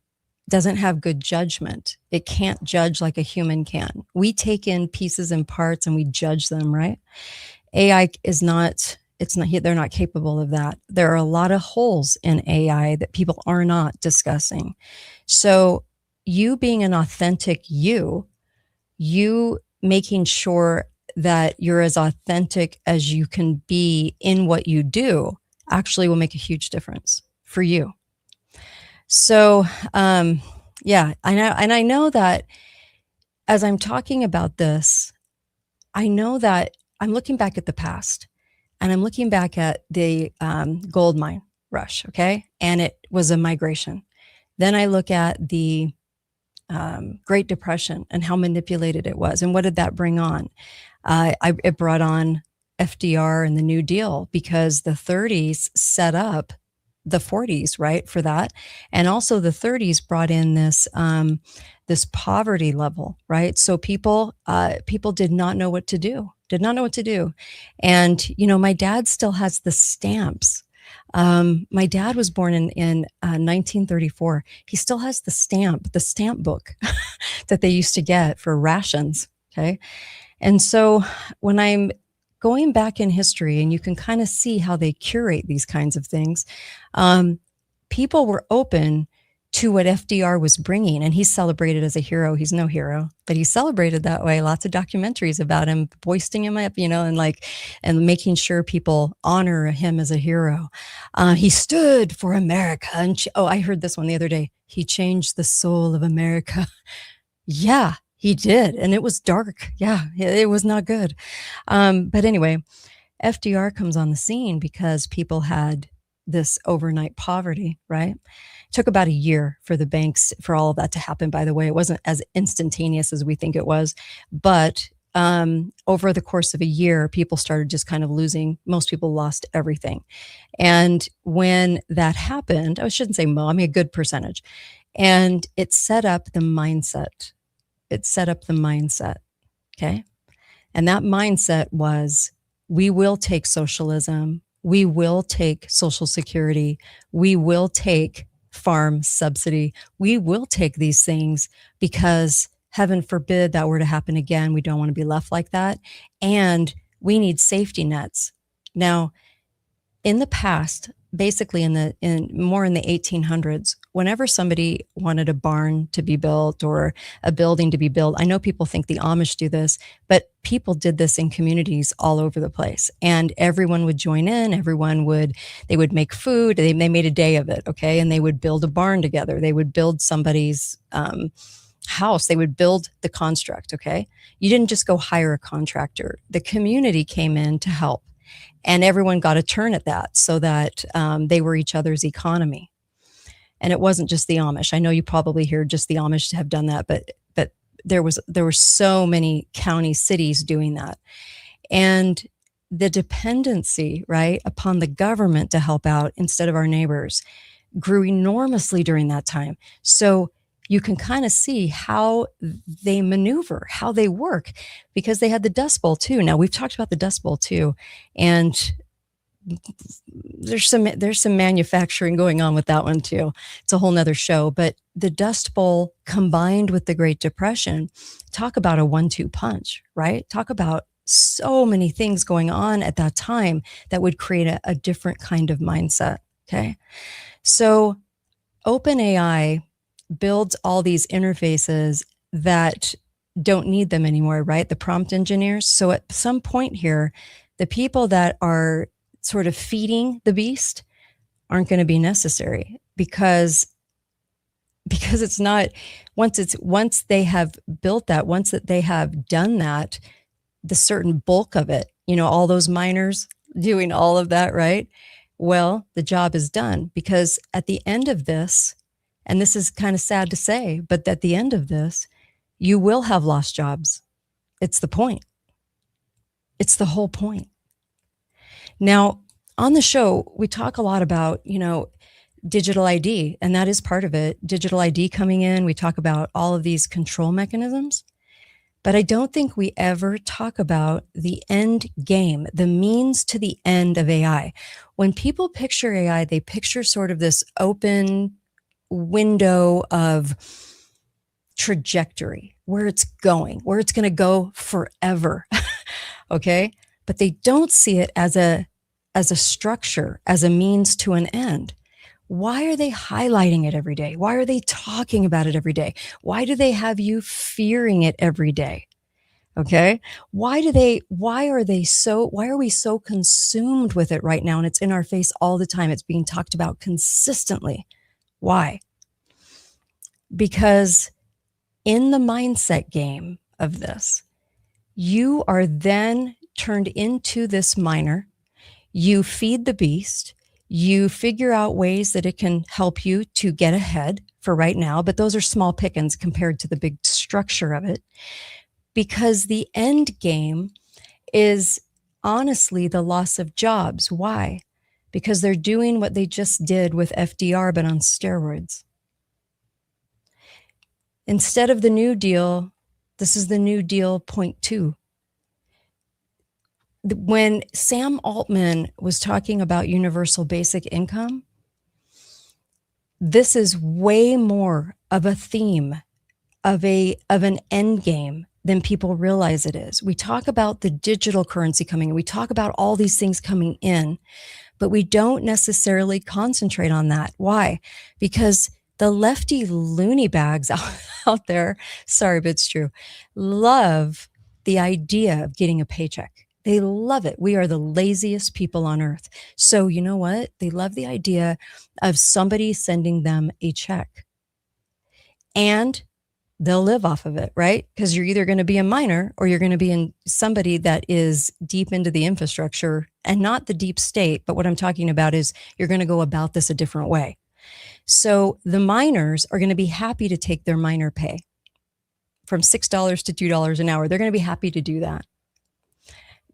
doesn't have good judgment. It can't judge like a human can. We take in pieces and parts and we judge them, right? AI is not, they're not capable of that. There are a lot of holes in AI that people are not discussing. So you being an authentic you making sure that you're as authentic as you can be in what you do actually will make a huge difference for you. So, yeah, I know that as I'm talking about this, I know that I'm looking back at the past and I'm looking back at the gold mine rush, okay? And it was a migration. Then I look at the Great Depression and how manipulated it was. And what did that bring on? It brought on FDR and the New Deal because the 30s set up the 40s, right, for that. And also the 30s brought in this this poverty level, right? So people did not know what to do, And, my dad still has the stamps. My dad was born in 1934. He still has the stamp book that they used to get for rations. Okay. And so when I'm going back in history, and you can kind of see how they curate these kinds of things, people were open to what FDR was bringing, and he's celebrated as a hero. He's no hero, but he's celebrated that way. Lots of documentaries about him, boasting him up, and making sure people honor him as a hero. He stood for America. And I heard this one the other day. He changed the soul of America. Yeah, he did. And it was dark. Yeah, it was not good. But anyway, FDR comes on the scene because people had this overnight poverty, right? It took about a year for the banks, for all of that to happen, by the way. It wasn't as instantaneous as we think it was. But over the course of a year, people started just kind of losing. Most people lost everything. And when that happened, I shouldn't say a good percentage. And it set up the mindset. Okay? And that mindset was, we will take socialism. We will take Social Security. We will take farm subsidy. We will take these things because heaven forbid that were to happen again. We don't want to be left like that. And we need safety nets. Now, in the past, basically in the 1800s, whenever somebody wanted a barn to be built or a building to be built, I know people think the Amish do this, but people did this in communities all over the place, and everyone would join in. They would make food. They made a day of it. Okay. And they would build a barn together. They would build somebody's, house. They would build the construct. Okay. You didn't just go hire a contractor. The community came in to help. And everyone got a turn at that so that they were each other's economy. And it wasn't just the Amish. I know you probably hear just the Amish have done that, but there were so many county cities doing that. And the dependency, right, upon the government to help out instead of our neighbors grew enormously during that time. So you can kind of see how they maneuver, how they work, because they had the Dust Bowl too. Now, we've talked about the Dust Bowl too. And there's some manufacturing going on with that one too. It's a whole nother show. But the Dust Bowl combined with the Great Depression, talk about a 1-2 punch, right? Talk about so many things going on at that time that would create a different kind of mindset. Okay. So OpenAI builds all these interfaces that don't need them anymore, right? The prompt engineers. So at some point here, the people that are sort of feeding the beast aren't going to be necessary because it's not, once they have built that, once that they have done that, the certain bulk of it, all those miners doing all of that, right? Well, the job is done, because at the end of this, and this is kind of sad to say, but at the end of this, you will have lost jobs. It's the point. It's the whole point. Now, on the show, we talk a lot about, digital ID, and that is part of it. Digital ID coming in, we talk about all of these control mechanisms, but I don't think we ever talk about the end game, the means to the end of AI. When people picture AI, they picture sort of this open window of trajectory, where it's going, where it's going to go forever. Okay. But they don't see it as a structure, as a means to an end. Why are they highlighting it every day? Why are they talking about it every day? Why do they have you fearing it every day? Okay. Why are we so consumed with it right now? And it's in our face all the time. It's being talked about consistently. Why? Because in the mindset game of this, you are then turned into this miner. You feed the beast. You figure out ways that it can help you to get ahead for right now, but those are small pickings compared to the big structure of it. Because the end game is honestly the loss of jobs. Why? Because they're doing what they just did with FDR, but on steroids. Instead of the New Deal, this is the New Deal 0.2. When Sam Altman was talking about universal basic income, this is way more of a theme of an end game than people realize it is. We talk about the digital currency coming in. We talk about all these things coming in, but we don't necessarily concentrate on that. Why? Because the lefty loony bags out there, sorry, but it's true, love the idea of getting a paycheck. They love it. We are the laziest people on earth. So you know what? They love the idea of somebody sending them a check. And they'll live off of it, right? Because you're either going to be a miner or you're going to be in somebody that is deep into the infrastructure, and not the deep state. But what I'm talking about is you're going to go about this a different way. So the miners are going to be happy to take their miner pay from $6 to $2 an hour. They're going to be happy to do that,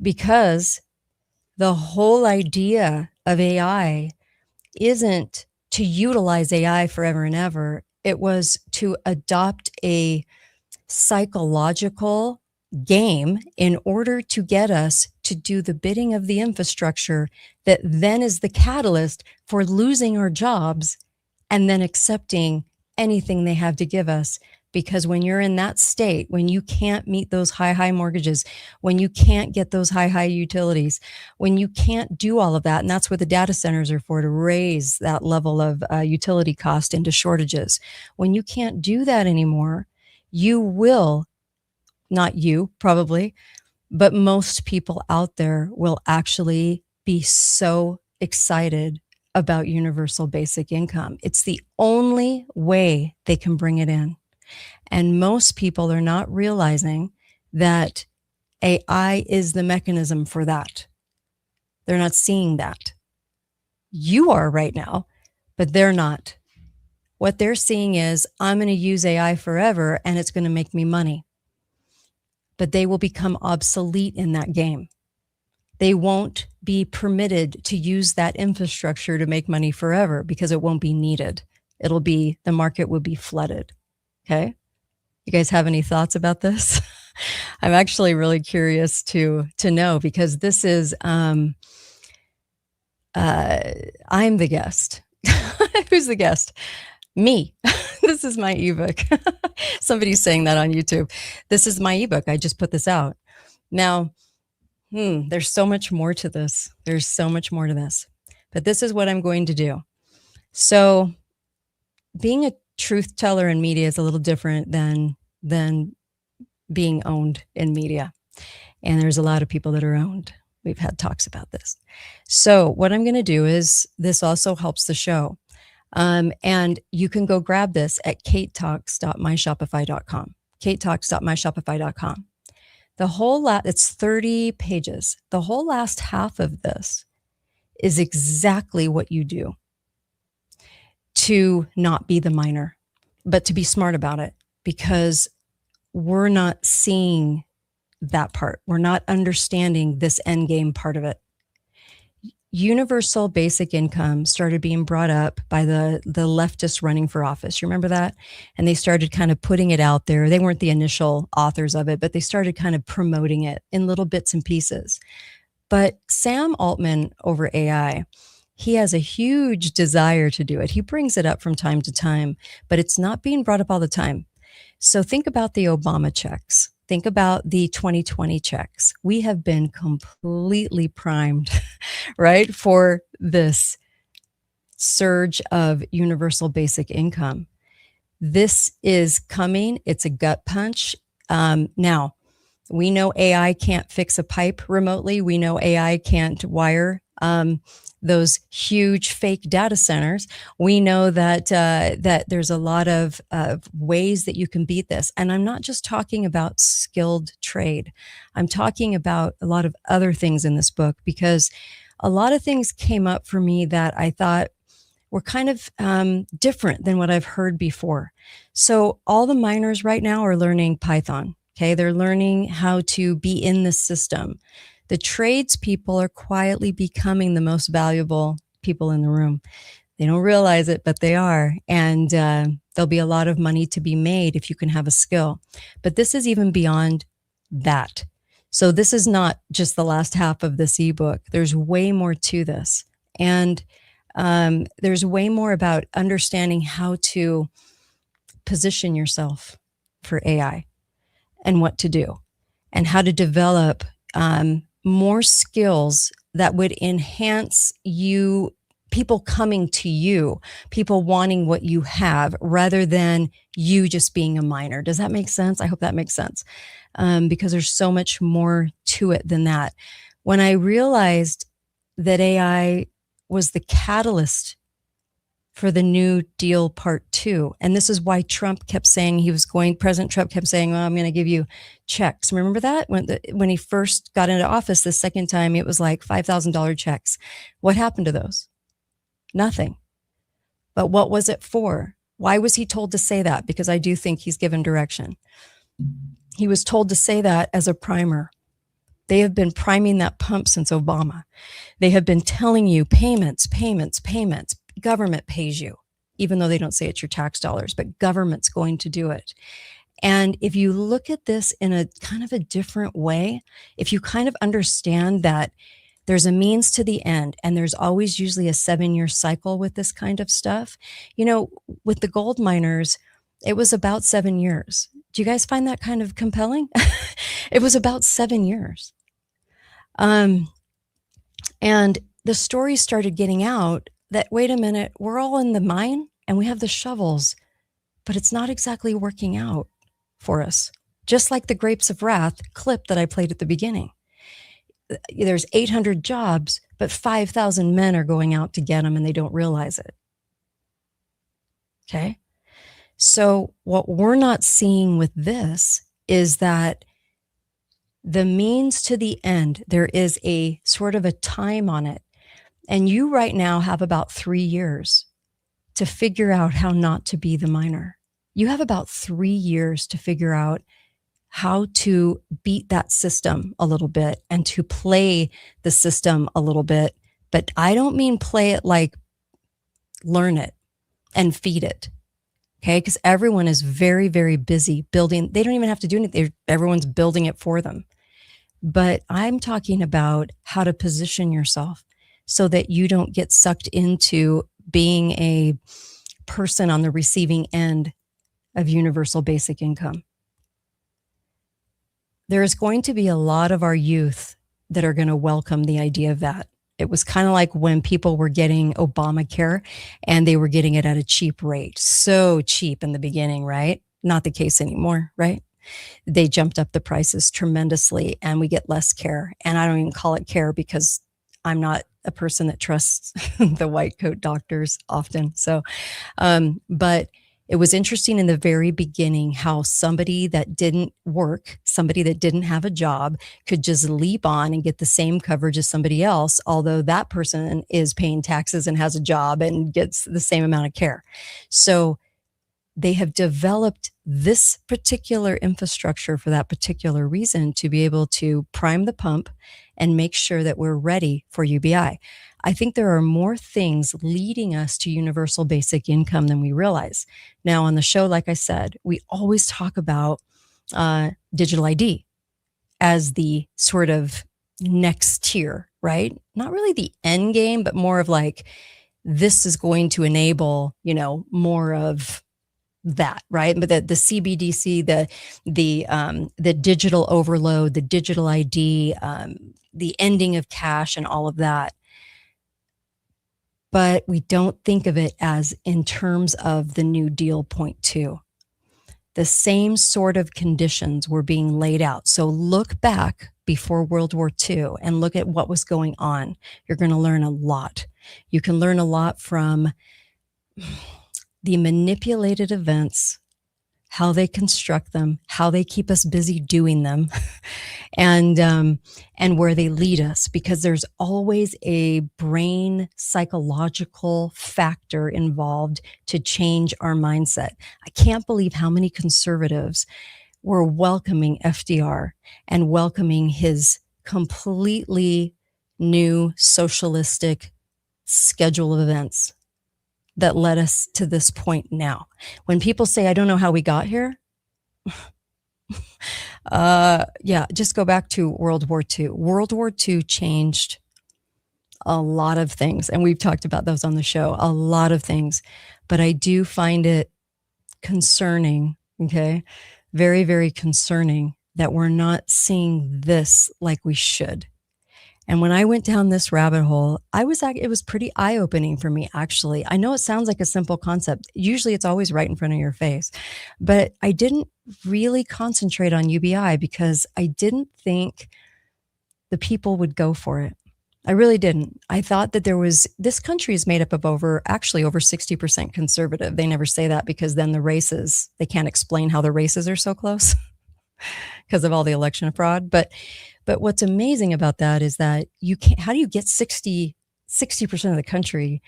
because the whole idea of AI isn't to utilize AI forever and ever. It was to adopt a psychological game in order to get us to do the bidding of the infrastructure that then is the catalyst for losing our jobs and then accepting anything they have to give us. Because when you're in that state, when you can't meet those high mortgages, when you can't get those high utilities, when you can't do all of that, and that's what the data centers are for, to raise that level of utility cost into shortages. When you can't do that anymore, you will, not you probably, but most people out there will actually be so excited about universal basic income. It's the only way they can bring it in. And most people are not realizing that AI is the mechanism for that. They're not seeing that. You are right now, but they're not. What they're seeing is, I'm going to use AI forever and it's going to make me money. But they will become obsolete in that game. They won't be permitted to use that infrastructure to make money forever because it won't be needed. The market will be flooded. Okay. You guys have any thoughts about this? I'm actually really curious to know, because this is I'm the guest. Who's the guest? Me. This is my ebook. Somebody's saying that on YouTube. This is my ebook. I just put this out. Now, there's so much more to this. There's so much more to this. But this is what I'm going to do. So being a truth teller in media is a little different than being owned in media. And there's a lot of people that are owned. We've had talks about this. So what I'm going to do is, this also helps the show. And you can go grab this at katetalks.myshopify.com. katetalks.myshopify.com. The whole it's 30 pages. The whole last half of this is exactly what you do to not be the miner, but to be smart about it, because we're not seeing that part. We're not understanding this end game part of it. Universal basic income started being brought up by the leftists running for office. You remember that? And they started kind of putting it out there. They weren't the initial authors of it, but they started kind of promoting it in little bits and pieces. But Sam Altman over AI, he has a huge desire to do it. He brings it up from time to time, but it's not being brought up all the time. So think about the Obama checks. Think about the 2020 checks. We have been completely primed, right, for this surge of universal basic income. This is coming. It's a gut punch. Now, we know AI can't fix a pipe remotely. We know AI can't wire those huge fake data centers. We know that that there's a lot of ways that you can beat this. And I'm not just talking about skilled trade. I'm talking about a lot of other things in this book, because a lot of things came up for me that I thought were kind of different than what I've heard before. So all the miners right now are learning Python. Okay, they're learning how to be in the system. The tradespeople are quietly becoming the most valuable people in the room. They don't realize it, but they are. And there'll be a lot of money to be made if you can have a skill. But this is even beyond that. So this is not just the last half of this ebook. There's way more to this. And there's way more about understanding how to position yourself for AI and what to do and how to develop more skills that would enhance you, people coming to you, people wanting what you have rather than you just being a miner. Does that make sense? I hope that makes sense, because there's so much more to it than that. When I realized that AI was the catalyst for the New Deal Part 2. And this is why Trump kept saying President Trump kept saying, well, I'm going to give you checks. Remember that? When he first got into office the second time, it was like $5,000 checks. What happened to those? Nothing. But what was it for? Why was he told to say that? Because I do think he's given direction. He was told to say that as a primer. They have been priming that pump since Obama. They have been telling you payments. Government pays you, even though they don't say it's your tax dollars, but government's going to do it. And if you look at this in a kind of a different way, if you kind of understand that there's a means to the end, and there's always usually a 7-year cycle with this kind of stuff. You know, with the gold miners, it was about 7 years. Do you guys find that kind of compelling? It was about 7 years. And the story started getting out that, wait a minute, we're all in the mine and we have the shovels, but it's not exactly working out for us. Just like the Grapes of Wrath clip that I played at the beginning. There's 800 jobs, but 5,000 men are going out to get them and they don't realize it. Okay. So what we're not seeing with this is that the means to the end, there is a sort of a time on it. And you right now have about 3 years to figure out how not to be the miner. You have about 3 years to figure out how to beat that system a little bit and to play the system a little bit. But I don't mean play it like learn it and feed it. Okay. Because everyone is very, very busy building. They don't even have to do anything. Everyone's building it for them. But I'm talking about how to position yourself. so that you don't get sucked into being a person on the receiving end of universal basic income. There is going to be a lot of our youth that are going to welcome the idea of that. It was kind of like when people were getting Obamacare and they were getting it at a cheap rate. So cheap in the beginning, right? Not the case anymore, right? They jumped up the prices tremendously and we get less care. And I don't even call it care because I'm not a person that trusts the white coat doctors often. So, but it was interesting in the very beginning how somebody that didn't work, somebody that didn't have a job, could just leap on and get the same coverage as somebody else, although that person is paying taxes and has a job and gets the same amount of care. So they have developed this particular infrastructure for that particular reason, to be able to prime the pump and make sure that we're ready for UBI. I think there are more things leading us to universal basic income than we realize. Now, on the show, like I said, we always talk about digital ID as the sort of next tier, right? Not really the end game, but more of like, this is going to enable, more of that, right? But the CBDC, the digital overload, the digital ID, the ending of cash, and all of that. But we don't think of it as in terms of the New Deal point two. The same sort of conditions were being laid out. So look back before World War II and look at what was going on. You're going to learn a lot. You can learn a lot from the manipulated events, how they construct them, how they keep us busy doing them, and where they lead us, because there's always a brain psychological factor involved to change our mindset. I can't believe how many conservatives were welcoming FDR and welcoming his completely new socialistic schedule of events that led us to this point now. When people say, I don't know how we got here, just go back to World War II. World War II changed a lot of things, and we've talked about those on the show, a lot of things. But I do find it concerning, okay, very, very concerning that we're not seeing this like we should. And when I went down this rabbit hole, it was pretty eye-opening for me, actually. I know it sounds like a simple concept. Usually it's always right in front of your face. But I didn't really concentrate on UBI because I didn't think the people would go for it. I really didn't. I thought that this country is made up of over 60% conservative. They never say that because then they can't explain how the races are so close because of all the election fraud. But what's amazing about that is that how do you get 60% of the country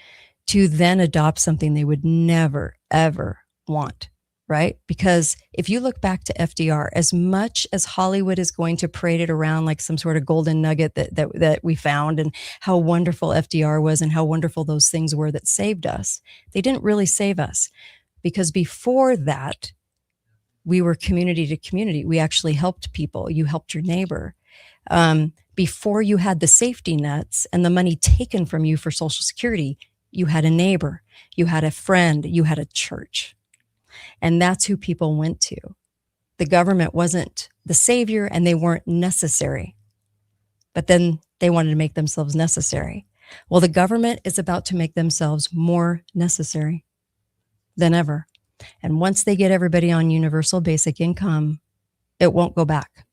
to then adopt something they would never, ever want, right? Because if you look back to FDR, as much as Hollywood is going to parade it around like some sort of golden nugget that we found, and how wonderful FDR was and how wonderful those things were that saved us, they didn't really save us, because before that, we were community to community. We actually helped people. You helped your neighbor. Before you had the safety nets and the money taken from you for Social Security, you had a neighbor, you had a friend, you had a church. And that's who people went to. The government wasn't the savior and they weren't necessary. But then they wanted to make themselves necessary. Well, the government is about to make themselves more necessary than ever. And once they get everybody on universal basic income, it won't go back.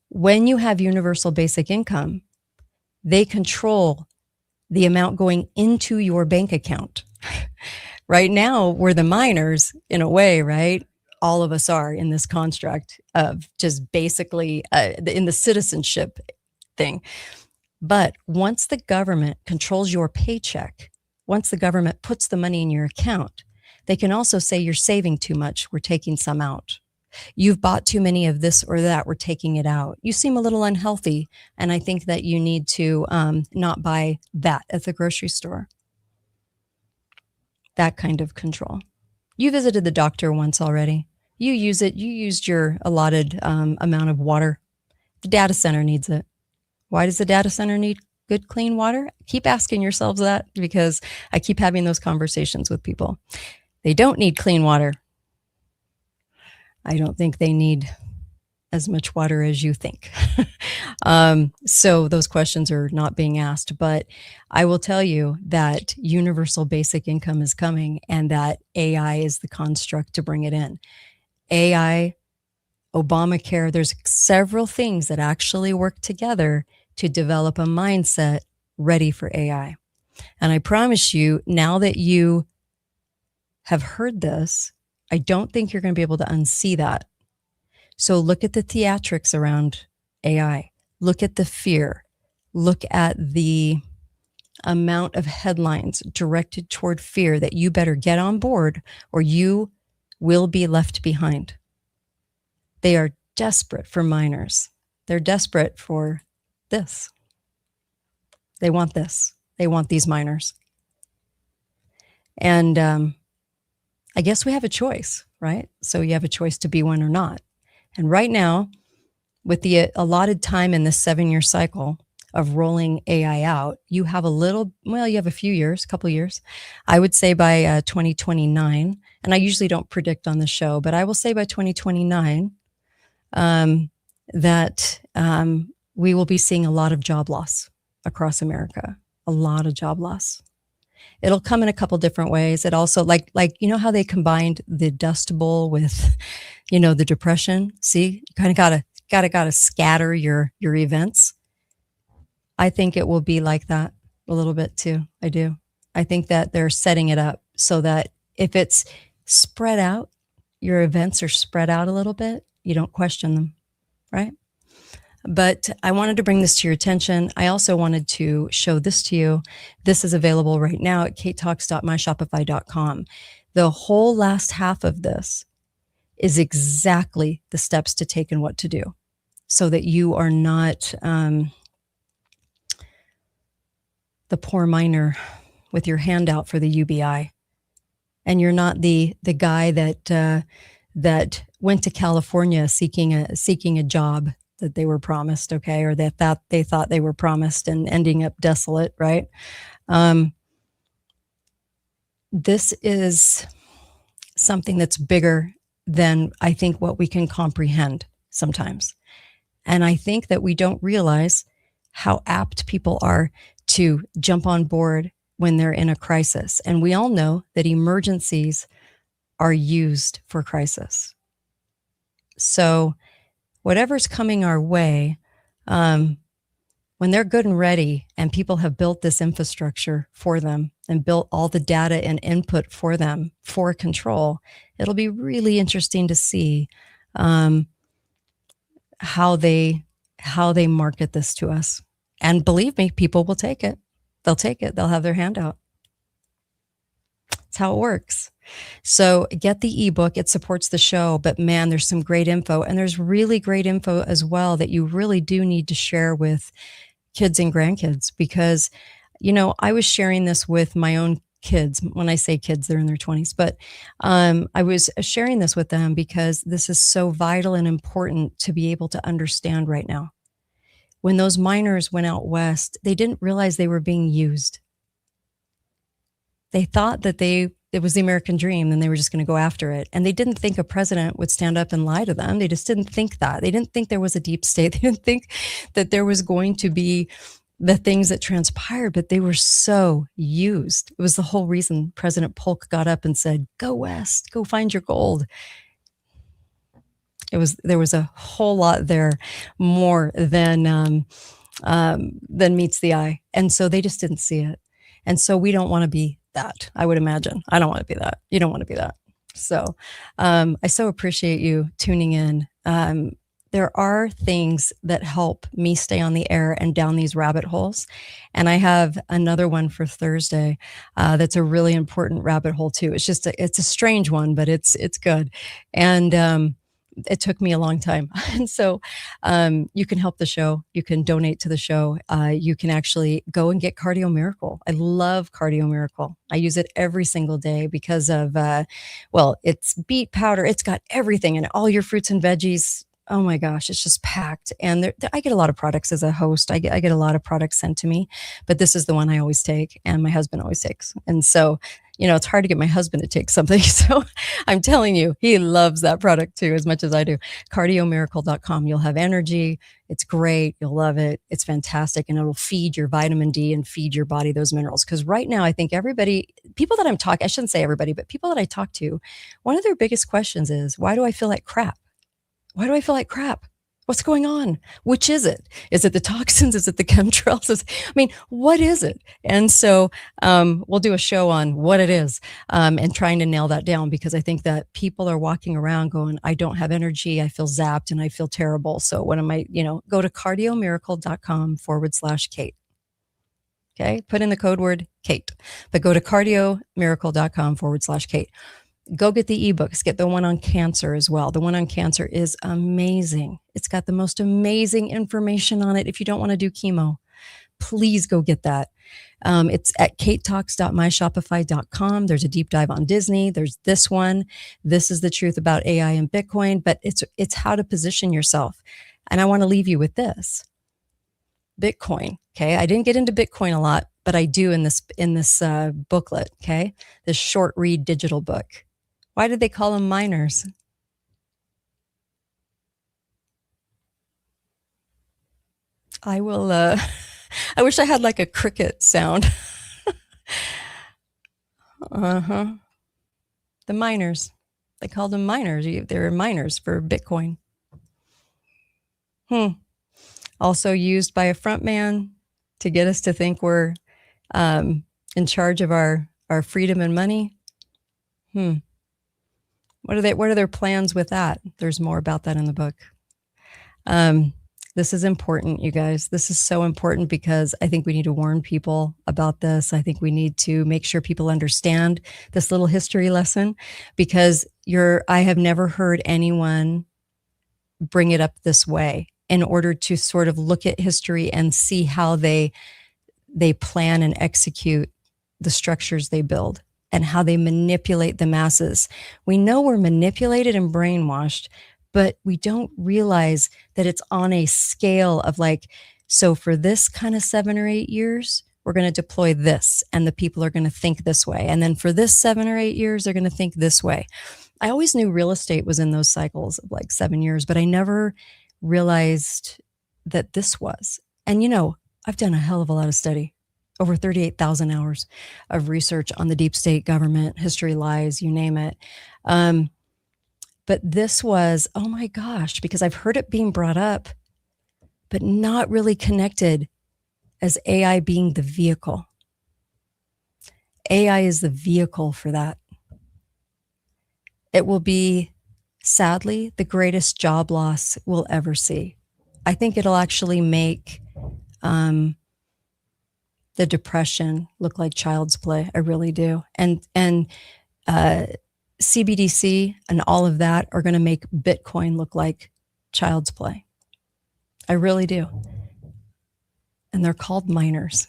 When you have universal basic income, they control the amount going into your bank account. Right now, we're the minors in a way, right? All of us are in this construct of just basically in the citizenship thing. But once the government controls your paycheck, once the government puts the money in your account, they can also say you're saving too much, we're taking some out. You've bought too many of this or that, we're taking it out. You seem a little unhealthy, and I think that you need to not buy that at the grocery store. That kind of control. You visited the doctor once already. You use it. You used your allotted amount of water. The data center needs it. Why does the data center need good, clean water? Keep asking yourselves that, because I keep having those conversations with people. They don't need clean water. I don't think they need as much water as you think. So those questions are not being asked. But I will tell you that universal basic income is coming, and that AI is the construct to bring it in. AI, Obamacare, there's several things that actually work together to develop a mindset ready for AI. And I promise you, now that you have heard this, I don't think you're going to be able to unsee that. So look at the theatrics around AI. Look at the fear. Look at the amount of headlines directed toward fear that you better get on board or you will be left behind. They are desperate for minors. They're desperate for this. They want this. They want these minors. And I guess we have a choice, right? So you have a choice to be one or not. And right now, with the allotted time in this 7-year cycle of rolling AI out, you have you have a few years, a couple of years. I would say by 2029, and I usually don't predict on the show, but I will say by 2029 that we will be seeing a lot of job loss across America, a lot of job loss. It'll come in a couple different ways. It also, like you know how they combined the Dust Bowl with, the Depression. See, you kind of gotta scatter your events. I think it will be like that a little bit too. I do. I think that they're setting it up so that if it's spread out, your events are spread out a little bit, you don't question them, right? But I wanted to bring this to your attention. I also wanted to show this to you. This is available right now at katetalks.myshopify.com. The whole last half of this is exactly the steps to take and what to do so that you are not the poor miner with your hand out for the UBI. And you're not the guy that went to California seeking a job that they were promised, okay, or that they thought they were promised and ending up desolate, right? This is something that's bigger than I think what we can comprehend sometimes. And I think that we don't realize how apt people are to jump on board when they're in a crisis. And we all know that emergencies are used for crisis. So whatever's coming our way, when they're good and ready and people have built this infrastructure for them and built all the data and input for them for control, it'll be really interesting to see how they market this to us. And believe me, people will take it. They'll take it. They'll have their hand out. That's how it works. So get the ebook. It supports the show, but man, there's some great info, and there's really great info as well that you really do need to share with kids and grandkids, because, I was sharing this with my own kids. When I say kids, they're in their 20s, but I was sharing this with them because this is so vital and important to be able to understand right now. When those miners went out west, they didn't realize they were being used. They thought that it was the American dream and they were just going to go after it. And they didn't think a president would stand up and lie to them. They just didn't think that. They didn't think there was a deep state. They didn't think that there was going to be the things that transpired, but they were so used. It was the whole reason President Polk got up and said, "Go west, go find your gold." There was a whole lot there, more than meets the eye. And so they just didn't see it. And so we don't want to be that, I would imagine. I don't want to be that. You don't want to be that. So I so appreciate you tuning in. There are things that help me stay on the air and down these rabbit holes. And I have another one for Thursday that's a really important rabbit hole too. It's a strange one, but it's good. And it took me a long time. And so you can help the show. You can donate to the show. You can actually go and get Cardio Miracle. I love Cardio Miracle. I use it every single day because of, it's beet powder. It's got everything in it, all your fruits and veggies, oh my gosh, it's just packed. And I get a lot of products as a host. I get a lot of products sent to me, but this is the one I always take and my husband always takes. And so, it's hard to get my husband to take something. So I'm telling you, he loves that product too, as much as I do. Cardiomiracle.com. You'll have energy. It's great. You'll love it. It's fantastic. And it'll feed your vitamin D and feed your body those minerals. Because right now, I think people that I'm talking, I shouldn't say everybody, but people that I talk to, one of their biggest questions is, why do I feel like crap? Why do I feel like crap? What's going on? Which is it? Is it the toxins? Is it the chemtrails? What is it? And so we'll do a show on what it is and trying to nail that down, because I think that people are walking around going, I don't have energy. I feel zapped and I feel terrible. So what am I, go to cardiomiracle.com/Kate. Okay. Put in the code word Kate, but go to cardiomiracle.com/Kate. Go get the ebooks, get the one on cancer as well. The one on cancer is amazing. It's got the most amazing information on it. If you don't want to do chemo, please go get that. It's at katetalks.myshopify.com. There's a deep dive on Disney. There's this one. This is the truth about AI and Bitcoin, but it's how to position yourself. And I want to leave you with this. Bitcoin. Okay. I didn't get into Bitcoin a lot, but I do in this booklet. Okay. This short read digital book. Why did they call them miners? I will, I wish I had like a cricket sound. The miners. They called them miners. They're miners for Bitcoin. Also used by a front man to get us to think we're in charge of our freedom and money. What are their plans with that? There's more about that in the book. This is important, you guys. This is so important because I think we need to warn people about this. I think we need to make sure people understand this little history lesson, because I have never heard anyone bring it up this way in order to sort of look at history and see how they plan and execute the structures they build and how they manipulate the masses. We know we're manipulated and brainwashed, but we don't realize that it's on a scale of so for this kind of 7 or 8 years, we're going to deploy this and the people are going to think this way. And then for this 7 or 8 years, they're going to think this way. I always knew real estate was in those cycles of 7 years, but I never realized that this was. And I've done a hell of a lot of study. Over 38,000 hours of research on the deep state government, history, lies, you name it. But this was, oh my gosh, because I've heard it being brought up, but not really connected as AI being the vehicle. AI is the vehicle for that. It will be, sadly, the greatest job loss we'll ever see. I think it'll actually make the depression look like child's play. I really do. And CBDC and all of that are going to make Bitcoin look like child's play. I really do. And they're called miners.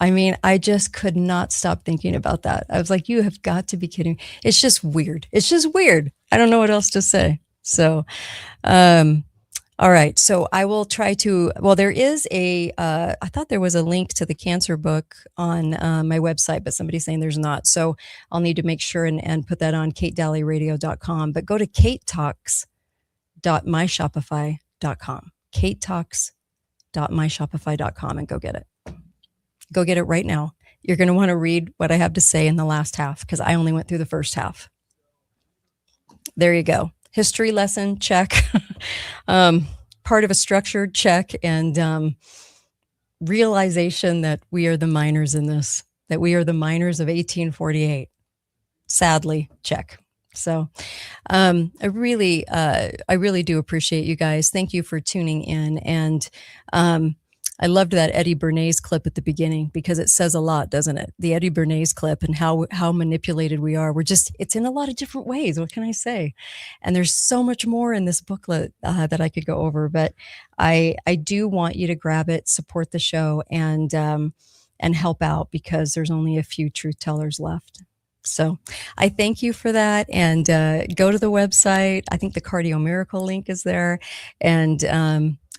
I just could not stop thinking about that. I was like, you have got to be kidding. It's just weird. It's just weird. I don't know what else to say. So, all right. So I will try to, there is I thought there was a link to the cancer book on my website, but somebody's saying there's not. So I'll need to make sure and put that on katedalyradio.com, but go to katetalks.myshopify.com, katetalks.myshopify.com and go get it. Go get it right now. You're going to want to read what I have to say in the last half because I only went through the first half. There you go. History lesson, check. Part of a structured check, and realization that we are the miners in this, that we are the miners of 1848. Sadly, check. So I really do appreciate you guys. Thank you for tuning in. And I loved that Eddie Bernays clip at the beginning because it says a lot, doesn't it? The Eddie Bernays clip and how manipulated we are. It's in a lot of different ways. What can I say? And there's so much more in this booklet that I could go over, but I do want you to grab it, support the show, and help out because there's only a few truth tellers left. So I thank you for that. And go to the website. I think the Cardio Miracle link is there. And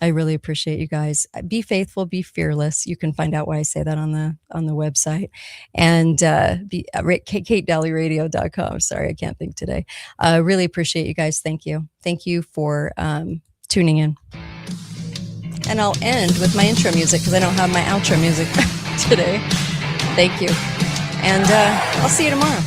I really appreciate you guys. Be faithful, be fearless. You can find out why I say that on the website. And KateDalleyRadio.com. Sorry, I can't think today. Really appreciate you guys. Thank you. Thank you for tuning in. And I'll end with my intro music because I don't have my outro music today. Thank you. And I'll see you tomorrow.